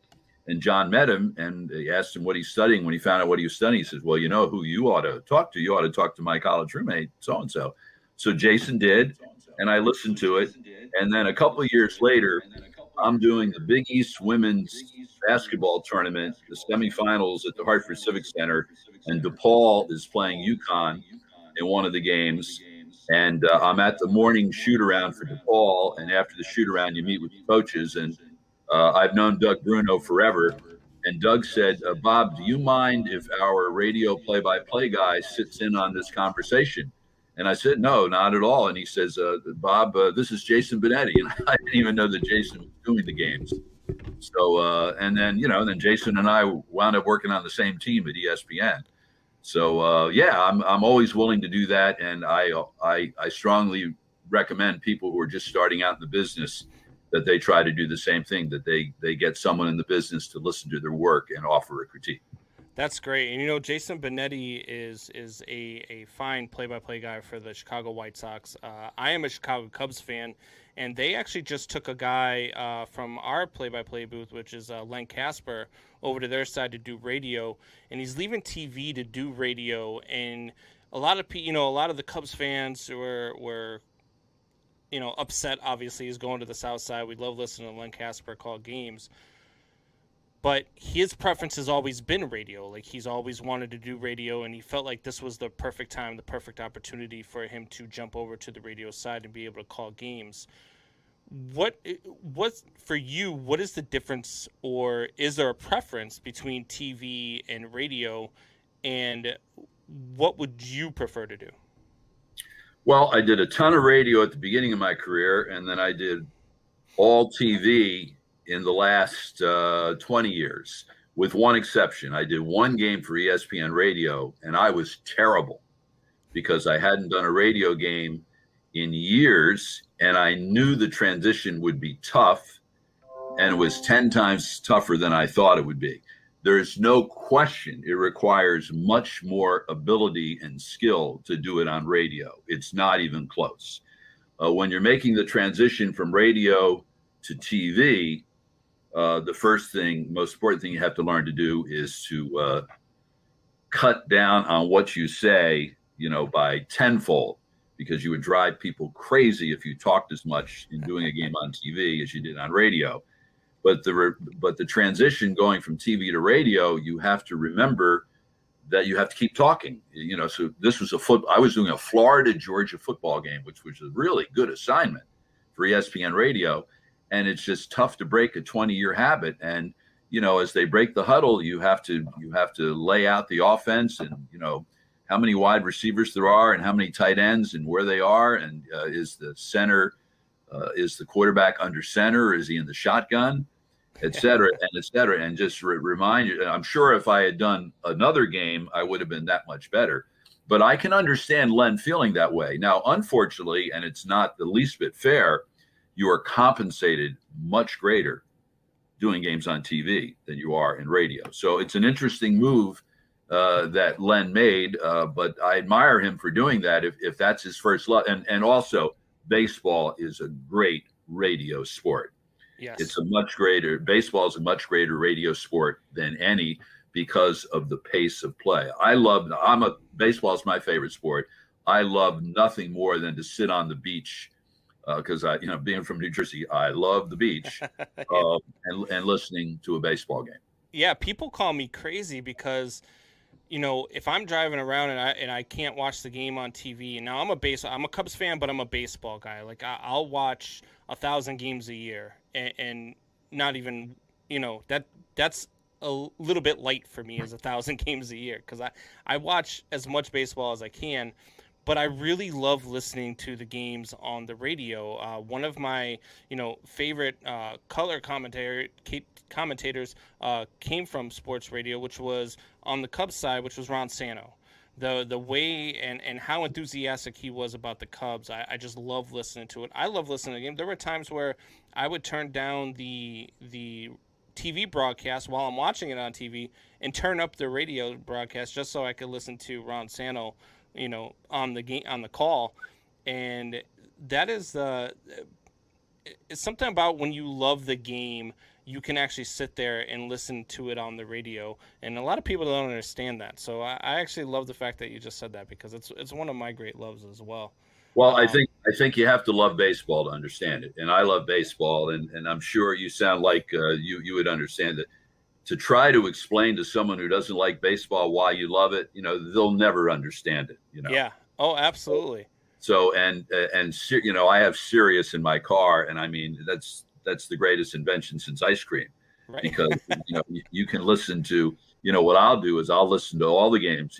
and John met him and he asked him what he's studying. When he found out what he was studying, he says, well, you know who you ought to talk to? You ought to talk to my college roommate, so-and-so. So Jason did, and I listened to it. And then a couple of years later, I'm doing the Big East women's basketball tournament, the semifinals at the Hartford Civic Center, and DePaul is playing UConn in one of the games. And I'm at the morning shoot-around for DePaul, and after the shoot-around, you meet with the coaches. And I've known Doug Bruno forever, and Doug said, Bob, do you mind if our radio play-by-play guy sits in on this conversation? And I said, no, not at all. And he says, Bob, this is Jason Benetti. And I didn't even know that Jason was doing the games. So, and then Jason and I wound up working on the same team at ESPN. So, yeah, I'm always willing to do that. And I strongly recommend people who are just starting out in the business that they try to do the same thing, that they get someone in the business to listen to their work and offer a critique. That's great. And, Jason Benetti is a fine play-by-play guy for the Chicago White Sox. I am a Chicago Cubs fan, and they actually just took a guy from our play-by-play booth, which is Len Casper, over to their side to do radio. And he's leaving TV to do radio. And a lot of the Cubs fans were upset, obviously. He's going to the South Side. We love listening to Len Casper call games. But his preference has always been radio. Like, he's always wanted to do radio, and he felt like this was the perfect time, the perfect opportunity for him to jump over to the radio side and be able to call games. What's for you, what is the difference, or is there a preference between TV and radio, and what would you prefer to do? Well, I did a ton of radio at the beginning of my career, and then I did all TV in the last 20 years, with one exception. I did one game for ESPN Radio, and I was terrible because I hadn't done a radio game in years, and I knew the transition would be tough, and it was 10 times tougher than I thought it would be. There's no question it requires much more ability and skill to do it on radio. It's not even close. When you're making the transition from radio to TV, the first thing, most important thing you have to learn to do is to cut down on what you say, by tenfold, because you would drive people crazy if you talked as much in doing a game on TV as you did on radio. But the transition going from TV to radio, you have to remember that you have to keep talking. So this was I was doing a Florida-Georgia football game, which was a really good assignment for ESPN Radio. And it's just tough to break a 20-year habit. And as they break the huddle, you have to lay out the offense, and how many wide receivers there are, and how many tight ends, and where they are, and is the quarterback under center, or is he in the shotgun, et cetera, and just remind you. I'm sure if I had done another game, I would have been that much better. But I can understand Len feeling that way. Now, unfortunately, and it's not the least bit fair, you are compensated much greater doing games on TV than you are in radio. So it's an interesting move that Len made, but I admire him for doing that if that's his first love. And also, baseball is a great radio sport. Yes. Baseball is a much greater radio sport than any, because of the pace of play. Baseball is my favorite sport. I love nothing more than to sit on the beach, because being from New Jersey, I love the beach, and listening to a baseball game. Yeah, people call me crazy because, if I'm driving around and I can't watch the game on TV. Now I'm a Cubs fan, but I'm a baseball guy. Like I'll watch 1,000 games a year, and not even, that's a little bit light for me as 1,000 games a year, because I watch as much baseball as I can, but I really love listening to the games on the radio. One of my favorite color commentators came from sports radio, which was on the Cubs side, which was Ron Santo. The way and how enthusiastic he was about the Cubs, I just love listening to it. I love listening to the game. There were times where I would turn down the TV broadcast while I'm watching it on TV and turn up the radio broadcast just so I could listen to Ron Santo, on the call. And that is it's something about when you love the game, you can actually sit there and listen to it on the radio. And a lot of people don't understand that. So I actually love the fact that you just said that, because it's one of my great loves as well. Well, I think you have to love baseball to understand it, and I love baseball, and I'm sure you sound like you would understand it. To try to explain to someone who doesn't like baseball why you love it, they'll never understand it. Yeah. Oh, absolutely. So and I have Sirius in my car, and I mean that's the greatest invention since ice cream, right? Because you can listen to. What I'll do is I'll listen to all the games.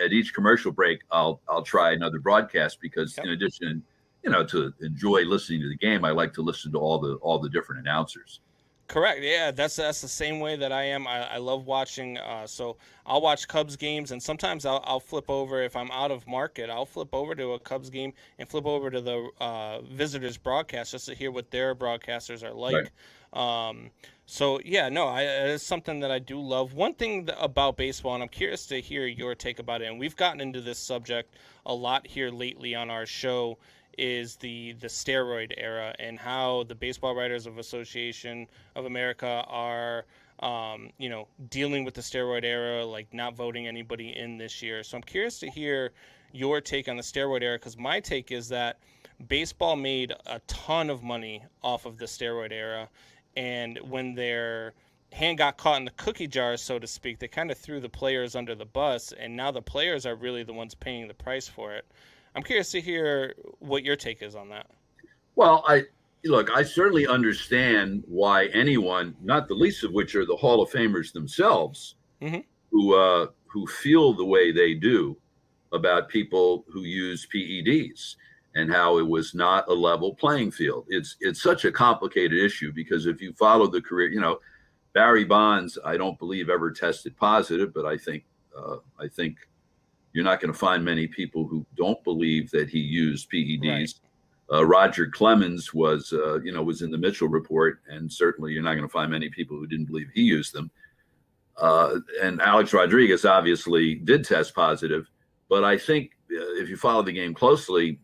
At each commercial break, I'll try another broadcast, because in addition, to enjoy listening to the game, I like to listen to all the different announcers. Correct. Yeah, that's the same way that I am. I love watching. So I'll watch Cubs games, and sometimes I'll flip over if I'm out of market. I'll flip over to a Cubs game and flip over to the visitors broadcast just to hear what their broadcasters are like. Right. So yeah, no, it's something that I do love. One thing about baseball, and I'm curious to hear your take about it, and we've gotten into this subject a lot here lately on our show, is the steroid era, and how the Baseball Writers of Association of America are dealing with the steroid era, like not voting anybody in this year. So I'm curious to hear your take on the steroid era, because my take is that baseball made a ton of money off of the steroid era, and when their hand got caught in the cookie jar, so to speak, they kind of threw the players under the bus, and now the players are really the ones paying the price for it. I'm curious to hear what your take is on that. Well, I certainly understand why anyone, not the least of which are the Hall of Famers themselves, mm-hmm. who feel the way they do about people who use PEDs, and how it was not a level playing field. It's such a complicated issue, because if you follow the career, Barry Bonds, I don't believe ever tested positive, but I think you're not going to find many people who don't believe that he used PEDs. Right. Roger Clemens was in the Mitchell report, and certainly you're not going to find many people who didn't believe he used them. And Alex Rodriguez obviously did test positive, but I think if you follow the game closely,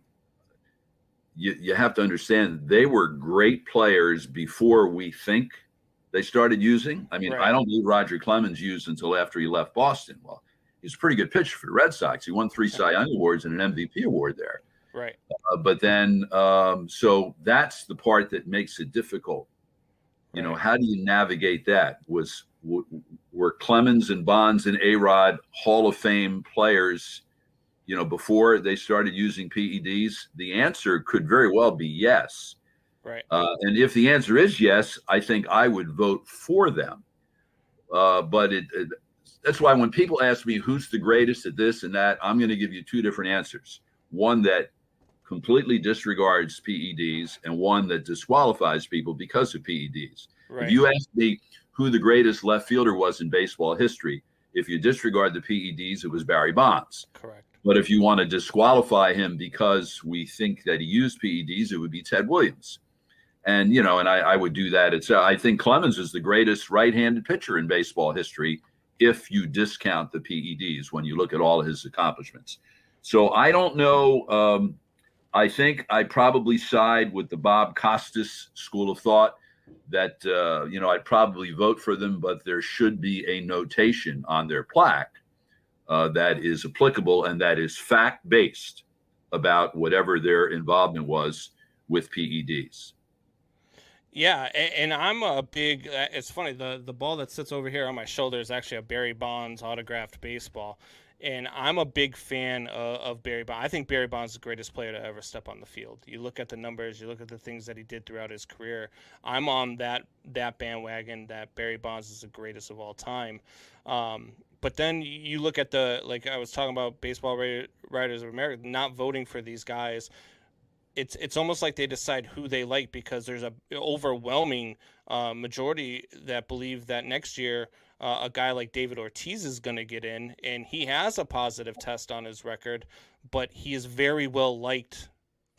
you have to understand they were great players before we think they started using. I mean, right. I don't believe Roger Clemens used until after he left Boston. Well, he's a pretty good pitcher for the Red Sox. He won 3 Cy Young Awards and an MVP award there. Right. But then, so that's the part that makes it difficult. Right. How do you navigate that? Were Clemens and Bonds and A-Rod Hall of Fame players, before they started using PEDs? The answer could very well be yes. Right. And if the answer is yes, I think I would vote for them. But that's why when people ask me who's the greatest at this and that, I'm going to give you two different answers. One that completely disregards PEDs and one that disqualifies people because of PEDs. Right. If you ask me who the greatest left fielder was in baseball history, if you disregard the PEDs, it was Barry Bonds. Correct. But if you want to disqualify him because we think that he used PEDs, it would be Ted Williams. And, you know, and I would do that. I think Clemens is the greatest right-handed pitcher in baseball history if you discount the PEDs when you look at all of his accomplishments. So I don't know. I think I probably side with the Bob Costas school of thought that, you know, I'd probably vote for them, but there should be a notation on their plaque that is applicable and that is fact-based about whatever their involvement was with PEDs. Yeah, and I'm a big. It's funny. The ball that sits over here on my shoulder is actually a Barry Bonds autographed baseball, and I'm a big fan of Barry Bonds. I think Barry Bonds is the greatest player to ever step on the field. You look at the numbers, you look at the things that he did throughout his career. I'm on that bandwagon that Barry Bonds is the greatest of all time. But then you look at like I was talking about, Baseball Writers of America not voting for these guys. It's almost like they decide who they like because there's a overwhelming majority that believe that next year a guy like David Ortiz is going to get in, and he has a positive test on his record, but he is very well liked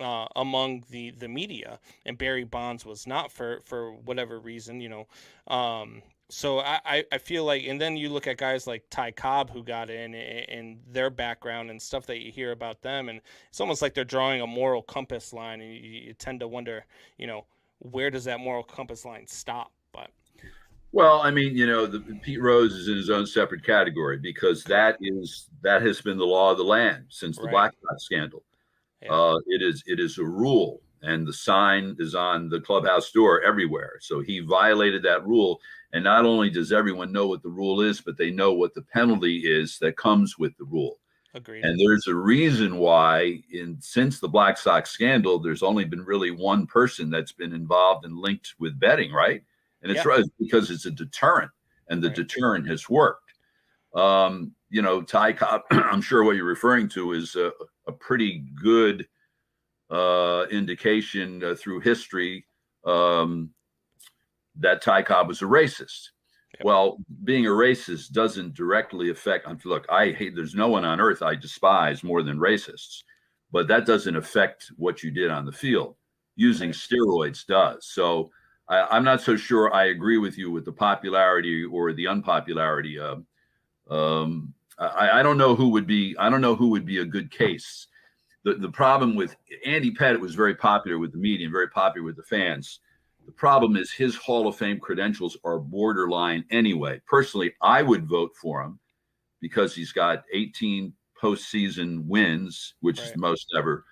among the media, and Barry Bonds was not for whatever reason, you know. So I feel like, and then you look at guys like Ty Cobb who got in and their background and stuff that you hear about them, and it's almost like they're drawing a moral compass line, and you tend to wonder, you know, where does that moral compass line stop? But well, I mean, you know, Pete Rose is in his own separate category because that has been the law of the land since the Black Sox scandal. Yeah. It is a rule, and the sign is on the clubhouse door everywhere. So he violated that rule. And not only does everyone know what the rule is, but they know what the penalty is that comes with the rule. Agreed. And there's a reason why since the Black Sox scandal, there's only been really one person that's been involved and linked with betting, right? And it's right because it's a deterrent, and the deterrent has worked. You know, Ty Cobb, I'm sure what you're referring to is a pretty good indication through history that Ty Cobb was a racist. Yep. Well, being a racist doesn't directly affect. Look, there's no one on earth I despise more than racists, but that doesn't affect what you did on the field. Using steroids does. So I'm not so sure I agree with you with the popularity or the unpopularity. I don't know who would be. I don't know who would be a good case. The problem with Andy Pettitte was very popular with the media and very popular with the fans. The problem is his Hall of Fame credentials are borderline anyway. Personally, I would vote for him because he's got 18 postseason wins, which is the most ever.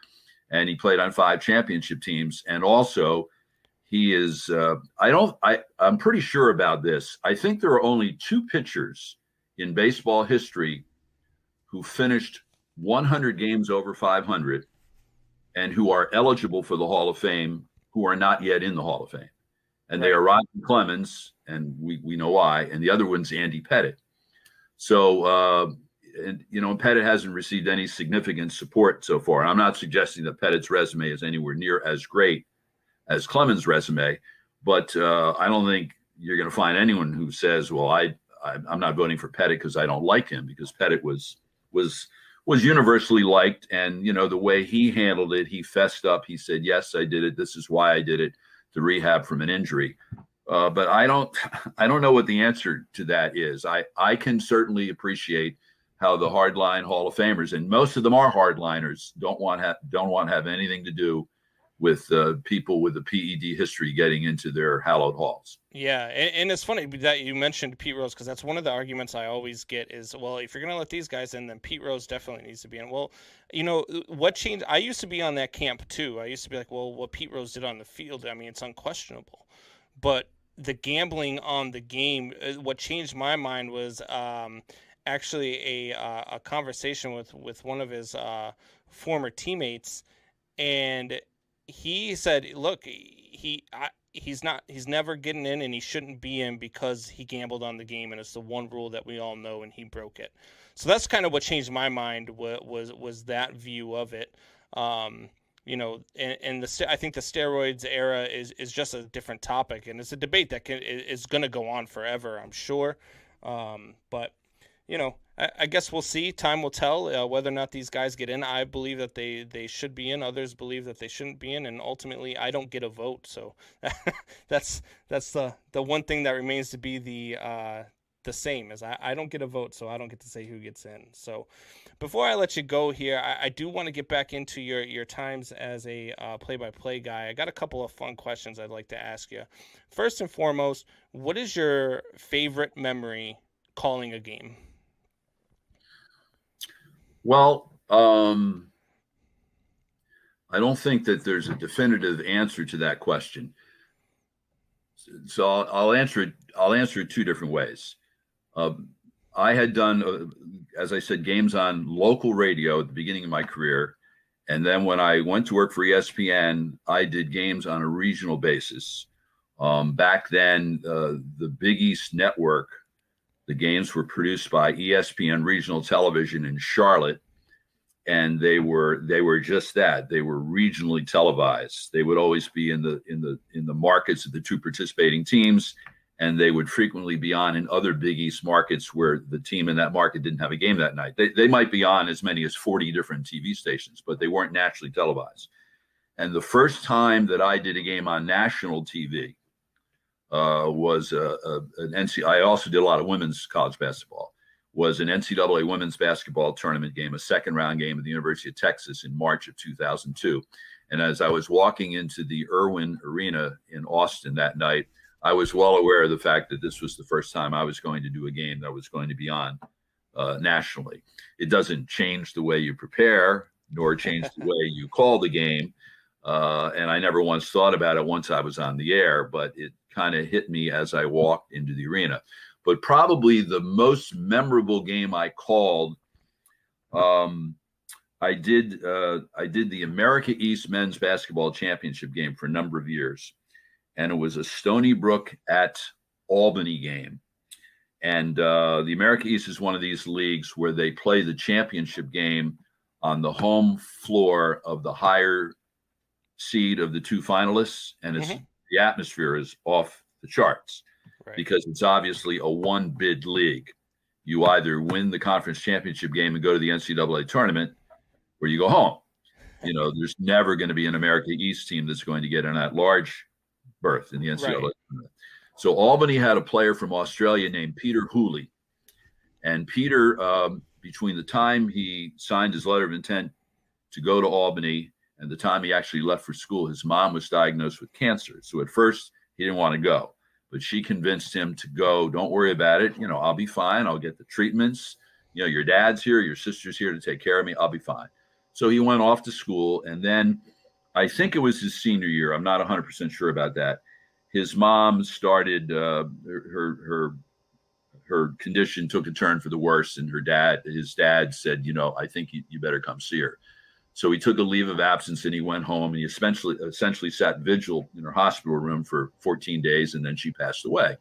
And he played on 5 championship teams. And also he is, I'm pretty sure about this. I think there are only 2 pitchers in baseball history who finished 100 games over 500 and who are eligible for the Hall of Fame, who are not yet in the Hall of Fame. And they are Roger Clemens, and we know why, and the other one's Andy Pettitte. So, and you know, Pettitte hasn't received any significant support so far. I'm not suggesting that Pettitte's resume is anywhere near as great as Clemens' resume, but I don't think you're going to find anyone who says, well, I'm not voting for Pettitte because I don't like him, because Pettitte was universally liked. And, you know, the way he handled it, he fessed up. He said, yes, I did it. This is why I did it, to rehab from an injury. But I don't know what the answer to that is. I can certainly appreciate how the hardline Hall of Famers, and most of them are hardliners, don't want to have anything to do with people with a PED history getting into their hallowed halls. Yeah, and it's funny that you mentioned Pete Rose, because that's one of the arguments I always get is, well, if you're going to let these guys in, then Pete Rose definitely needs to be in. Well, you know, what changed? I used to be on that camp too. I used to be like, well, what Pete Rose did on the field, I mean, it's unquestionable. But the gambling on the game, what changed my mind was actually a conversation with one of his former teammates, and he said, look, he's never getting in, and he shouldn't be in because he gambled on the game, and it's the one rule that we all know, and he broke it. So that's kind of what changed my mind was that view of it. You know, and I think the steroids era is just a different topic, and it's a debate that is going to go on forever, I'm sure. But you know, I guess we'll see. Time will tell whether or not these guys get in. I believe that they should be in. Others believe that they shouldn't be in, and ultimately, I don't get a vote. So that's the one thing that remains to be the same, is I don't get a vote, so I don't get to say who gets in. So before I let you go here, I do want to get back into your times as a play-by-play guy. I got a couple of fun questions I'd like to ask you. First and foremost, what is your favorite memory calling a game? Well, I don't think that there's a definitive answer to that question. So I'll answer it two different ways. I had done, as I said, games on local radio at the beginning of my career. And then when I went to work for ESPN, I did games on a regional basis. Back then, the Big East Network, the games were produced by ESPN Regional Television in Charlotte, and they were just that. They were regionally televised. They would always be in the markets of the two participating teams, and they would frequently be on in other Big East markets where the team in that market didn't have a game that night. They might be on as many as 40 different TV stations, but they weren't nationally televised. And the first time that I did a game on national TV was an NCAA. I also did a lot of women's college basketball. Was an NCAA women's basketball tournament game, a second round game at the University of Texas in March of 2002. And as I was walking into the Irwin Arena in Austin that night, I was well aware of the fact that this was the first time I was going to do a game that was going to be on nationally. It doesn't change the way you prepare, nor change the way you call the game. And I never once thought about it once I was on the air, but it kind of hit me as I walked into the arena. But probably the most memorable game I called, I did the America East Men's Basketball Championship game for a number of years. And it was a Stony Brook at Albany game. And the America East is one of these leagues where they play the championship game on the home floor of the higher seed of the two finalists. And the atmosphere is off the charts. Right. Because it's obviously a one-bid league. You either win the conference championship game and go to the NCAA tournament, or you go home. You know, there's never going to be an America East team that's going to get an at-large berth in the NCAA tournament. So Albany had a player from Australia named Peter Hooley. And Peter, between the time he signed his letter of intent to go to Albany and the time he actually left for school, his mom was diagnosed with cancer. So at first, he didn't want to go. But she convinced him to go. Don't worry about it. You know, I'll be fine. I'll get the treatments. You know, your dad's here. Your sister's here to take care of me. I'll be fine. So he went off to school. And then I think it was his senior year. I'm not 100% sure about that. His mom started her condition took a turn for the worse. And his dad said, you know, I think you better come see her. So he took a leave of absence and he went home and he essentially sat vigil in her hospital room for 14 days, and then she passed away.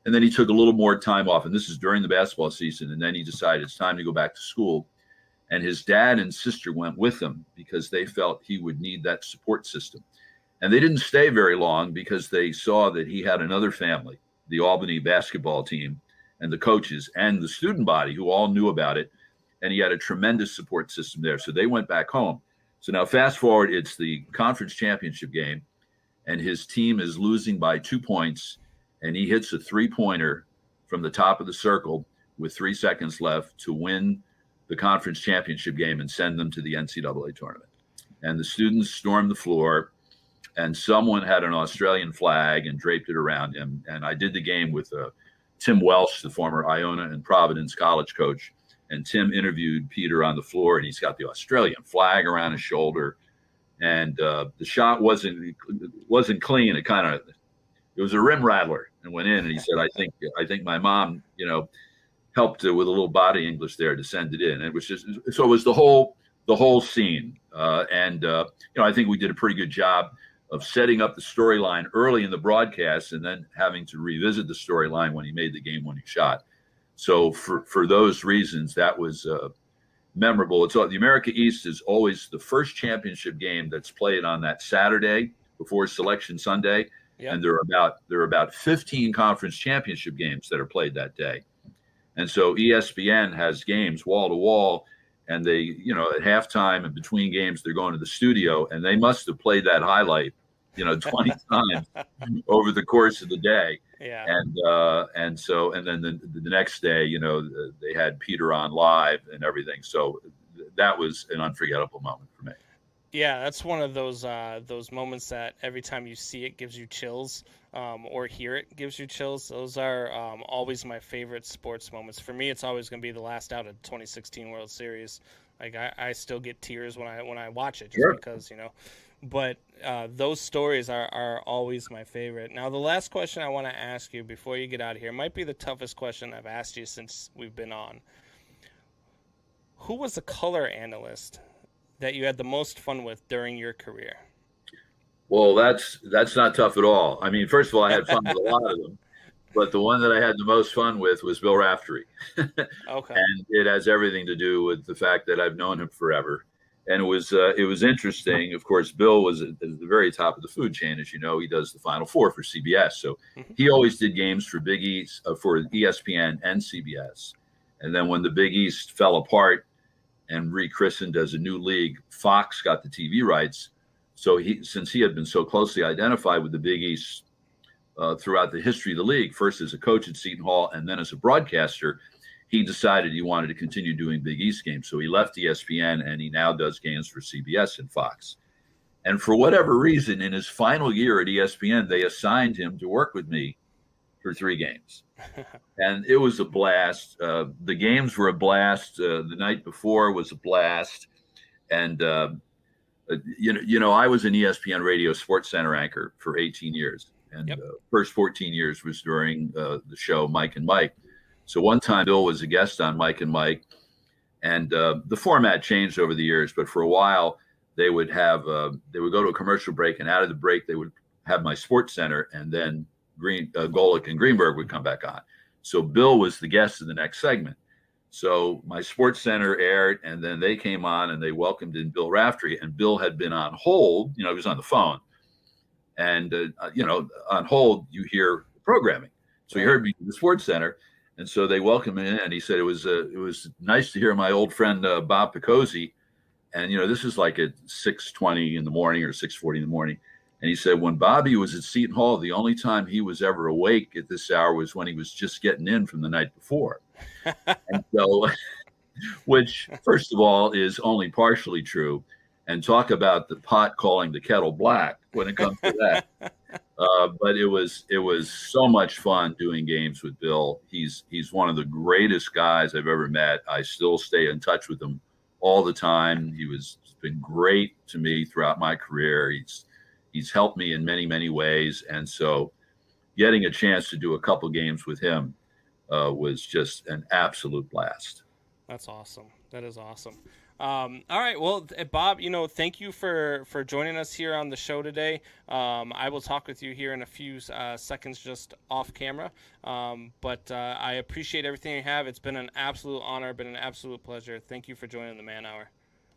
And then he took a little more time off, and this is during the basketball season, and then he decided it's time to go back to school. And his dad and sister went with him because they felt he would need that support system. And they didn't stay very long because they saw that he had another family, the Albany basketball team and the coaches and the student body who all knew about it. And he had a tremendous support system there. So they went back home. So now fast forward, it's the conference championship game, and his team is losing by 2 points, and he hits a three-pointer from the top of the circle with 3 seconds left to win the conference championship game and send them to the NCAA tournament. And the students stormed the floor, and someone had an Australian flag and draped it around him. And I did the game with Tim Welsh, the former Iona and Providence college coach. And Tim interviewed Peter on the floor, and he's got the Australian flag around his shoulder. And the shot wasn't clean. It was a rim rattler and went in. And he said, I think my mom, you know, helped with a little body English there to send it in. And it was just, so it was the whole scene. You know, I think we did a pretty good job. of setting up the storyline early in the broadcast and then having to revisit the storyline when he made the game-winning shot. So for those reasons, that was memorable. It's the America East is always the first championship game that's played on that Saturday before Selection Sunday, and there are about 15 conference championship games that are played that day, and so ESPN has games wall to wall, and they, at halftime and between games, they're going to the studio, and they must have played that highlight, 20 times over the course of the day. Yeah. And so then the next day, they had Peter on live and everything. So that was an unforgettable moment for me. Yeah, that's one of those moments that every time you see it gives you chills, or hear it gives you chills. Those are always my favorite sports moments. For me, it's always going to be the last out of 2016 World Series. Like I still get tears when I watch it, just because, But those stories are always my favorite. Now, the last question I want to ask you before you get out of here might be the toughest question I've asked you since we've been on. Who was the color analyst that you had the most fun with during your career? Well, that's not tough at all. I mean, first of all, I had fun with a lot of them, but the one that I had the most fun with was Bill Raftery. Okay. And it has everything to do with the fact that I've known him forever. And it was interesting. Of course, Bill was at the very top of the food chain. As you know, he does the Final Four for CBS. So he always did games for Big East, for ESPN and CBS. And then when the Big East fell apart and rechristened as a new league, Fox got the TV rights. So since he had been so closely identified with the Big East throughout the history of the league, first as a coach at Seton Hall and then as a broadcaster, he decided he wanted to continue doing Big East games. So he left ESPN, and he now does games for CBS and Fox. And for whatever reason, in his final year at ESPN, they assigned him to work with me for 3 games. And it was a blast. The games were a blast. The night before was a blast. And, I was an ESPN radio Sports Center anchor for 18 years. And first 14 years was during the show Mike and Mike. So one time Bill was a guest on Mike and Mike, and the format changed over the years, but for a while they would go to a commercial break, and out of the break they would have my Sports Center, and then Golick and Greenberg would come back on. So Bill was the guest in the next segment. So my Sports Center aired, and then they came on and they welcomed in Bill Raftery, and Bill had been on hold. He was on the phone, and on hold you hear programming. So he heard me in the Sports Center. And so they welcomed him in, and he said it was nice to hear my old friend Bob Picozzi. And this is like at 6:20 in the morning or 6:40 in the morning. And he said when Bobby was at Seton Hall, the only time he was ever awake at this hour was when he was just getting in from the night before. And so, which first of all is only partially true. And talk about the pot calling the kettle black when it comes to that. But it was so much fun doing games with Bill. He's one of the greatest guys I've ever met. I still stay in touch with him all the time. He's been great to me throughout my career. He's helped me in many, many ways. And so getting a chance to do a couple games with him was just an absolute blast. That's awesome. That is awesome. All right. Well, Bob, thank you for joining us here on the show today. I will talk with you here in a few seconds just off camera. But I appreciate everything you have. It's been an absolute honor, been an absolute pleasure. Thank you for joining the Man Hour.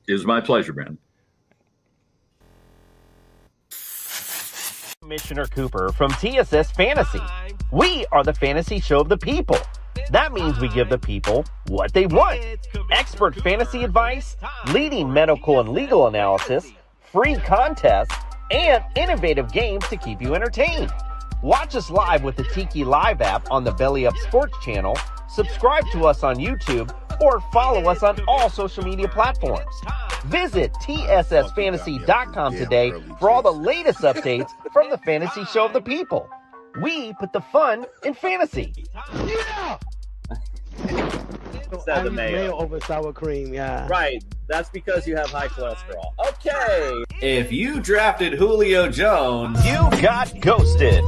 It was my pleasure, Brandon. Commissioner Cooper from TSS Fantasy. We are the fantasy show of the people. That means we give the people what they want. Expert fantasy advice, leading medical and legal analysis, free contests, and innovative games to keep you entertained. Watch us live with the Tiki Live app on the Belly Up Sports channel, subscribe to us on YouTube, or follow us on all social media platforms. Visit TSSFantasy.com today for all the latest updates from the fantasy show of the people. We put the fun in fantasy. Yeah! Said the mayo over sour cream, yeah. Right. That's because you have high cholesterol. Okay. If you drafted Julio Jones, you got ghosted.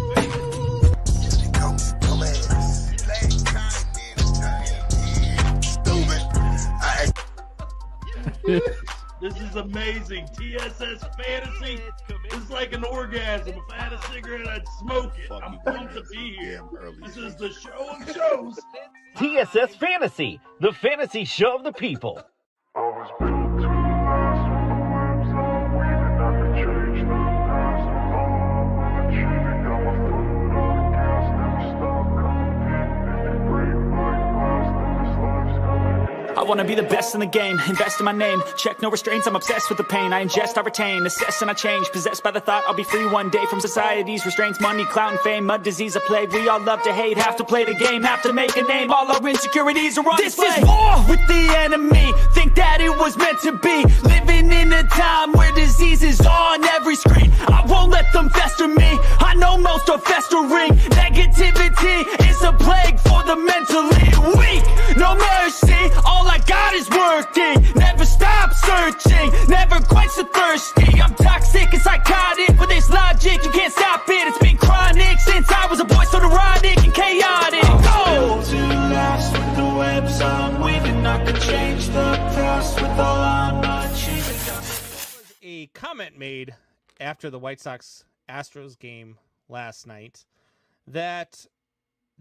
This is is amazing. TSS Fantasy is like an orgasm. If I had a cigarette, I'd smoke it. I'm pumped to be here. This is the show of shows. TSS Fantasy, the fantasy show of the people. I was built to last with the webs I'm weaving. I could change the past. I'm achieving. Got my foot on the gas. Never stop competing. If you break my glass, then this life's gonna end. I wanna be the best in the game, invest in my name. Check no restraints, I'm obsessed with the pain. I ingest, I retain, assess and I change. Possessed by the thought I'll be free one day from society's restraints. Money, clout, and fame, mud, disease, a plague. We all love to hate, have to play the game, have to make a name. All our insecurities are on display. This is war with the enemy, think that it was meant to be. Living in a time where disease is on every screen. I won't let them fester me, I know most are festering. Negativity is a plague for the mentally weak. No mercy, all I got is working. Never stop searching, never quite so thirsty. I'm toxic and psychotic, but there's logic, you can't stop it. It's been chronic since I was a boy, so neurotic and chaotic. Go! To last with the webs I'm weaving. I could change the past with all I'm achieving. A comment made after the White Sox Astros game last night that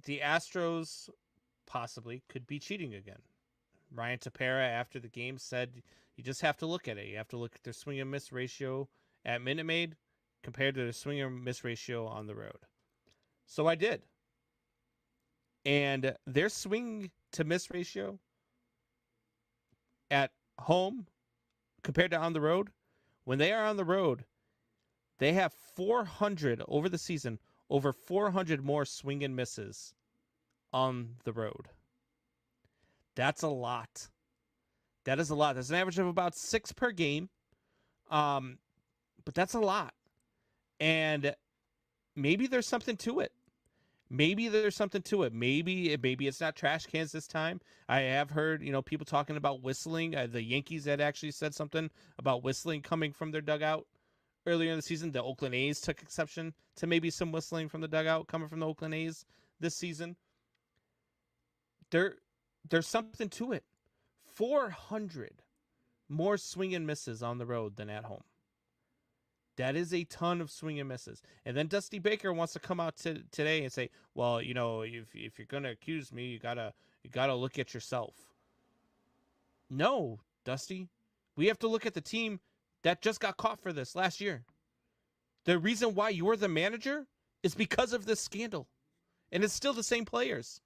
the Astros possibly could be cheating again. Ryan Tepera after the game said you just have to look at it. You have to look at their swing and miss ratio at Minute Maid compared to their swing and miss ratio on the road. So I did. And their swing to miss ratio at home compared to on the road, when they are on the road, they have 400 over the season, over 400 more swing and misses on the road. That's a lot. That is a lot. That's an average of about 6 per game. But that's a lot. And maybe there's something to it. Maybe there's something to it. Maybe it's not trash cans this time. I have heard, people talking about whistling. The Yankees had actually said something about whistling coming from their dugout earlier in the season. The Oakland A's took exception to maybe some whistling from the dugout coming from the Oakland A's this season. There's something to it. 400 more swing and misses on the road than at home. That is a ton of swing and misses. And then Dusty Baker wants to come out today and say, well, if you're going to accuse me, you gotta look at yourself. No, Dusty. We have to look at the team that just got caught for this last year. The reason why you're the manager is because of this scandal. And it's still the same players.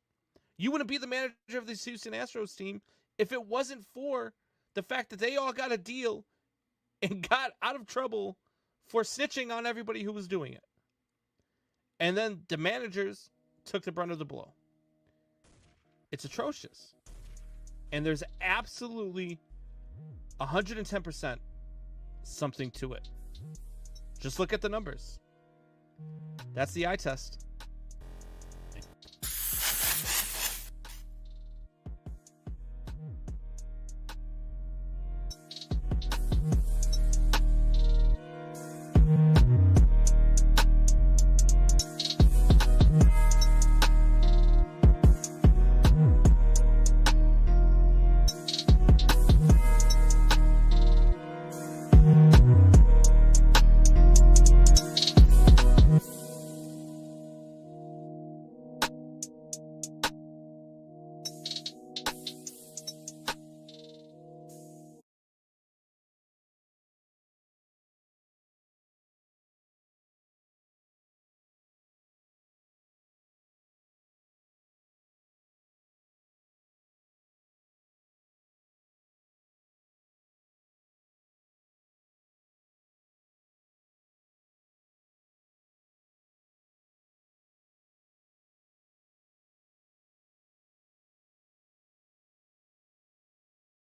You wouldn't be the manager of this Houston Astros team if it wasn't for the fact that they all got a deal and got out of trouble for snitching on everybody who was doing it. And then the managers took the brunt of the blow. It's atrocious. And there's absolutely 110% something to it. Just look at the numbers. That's the eye test.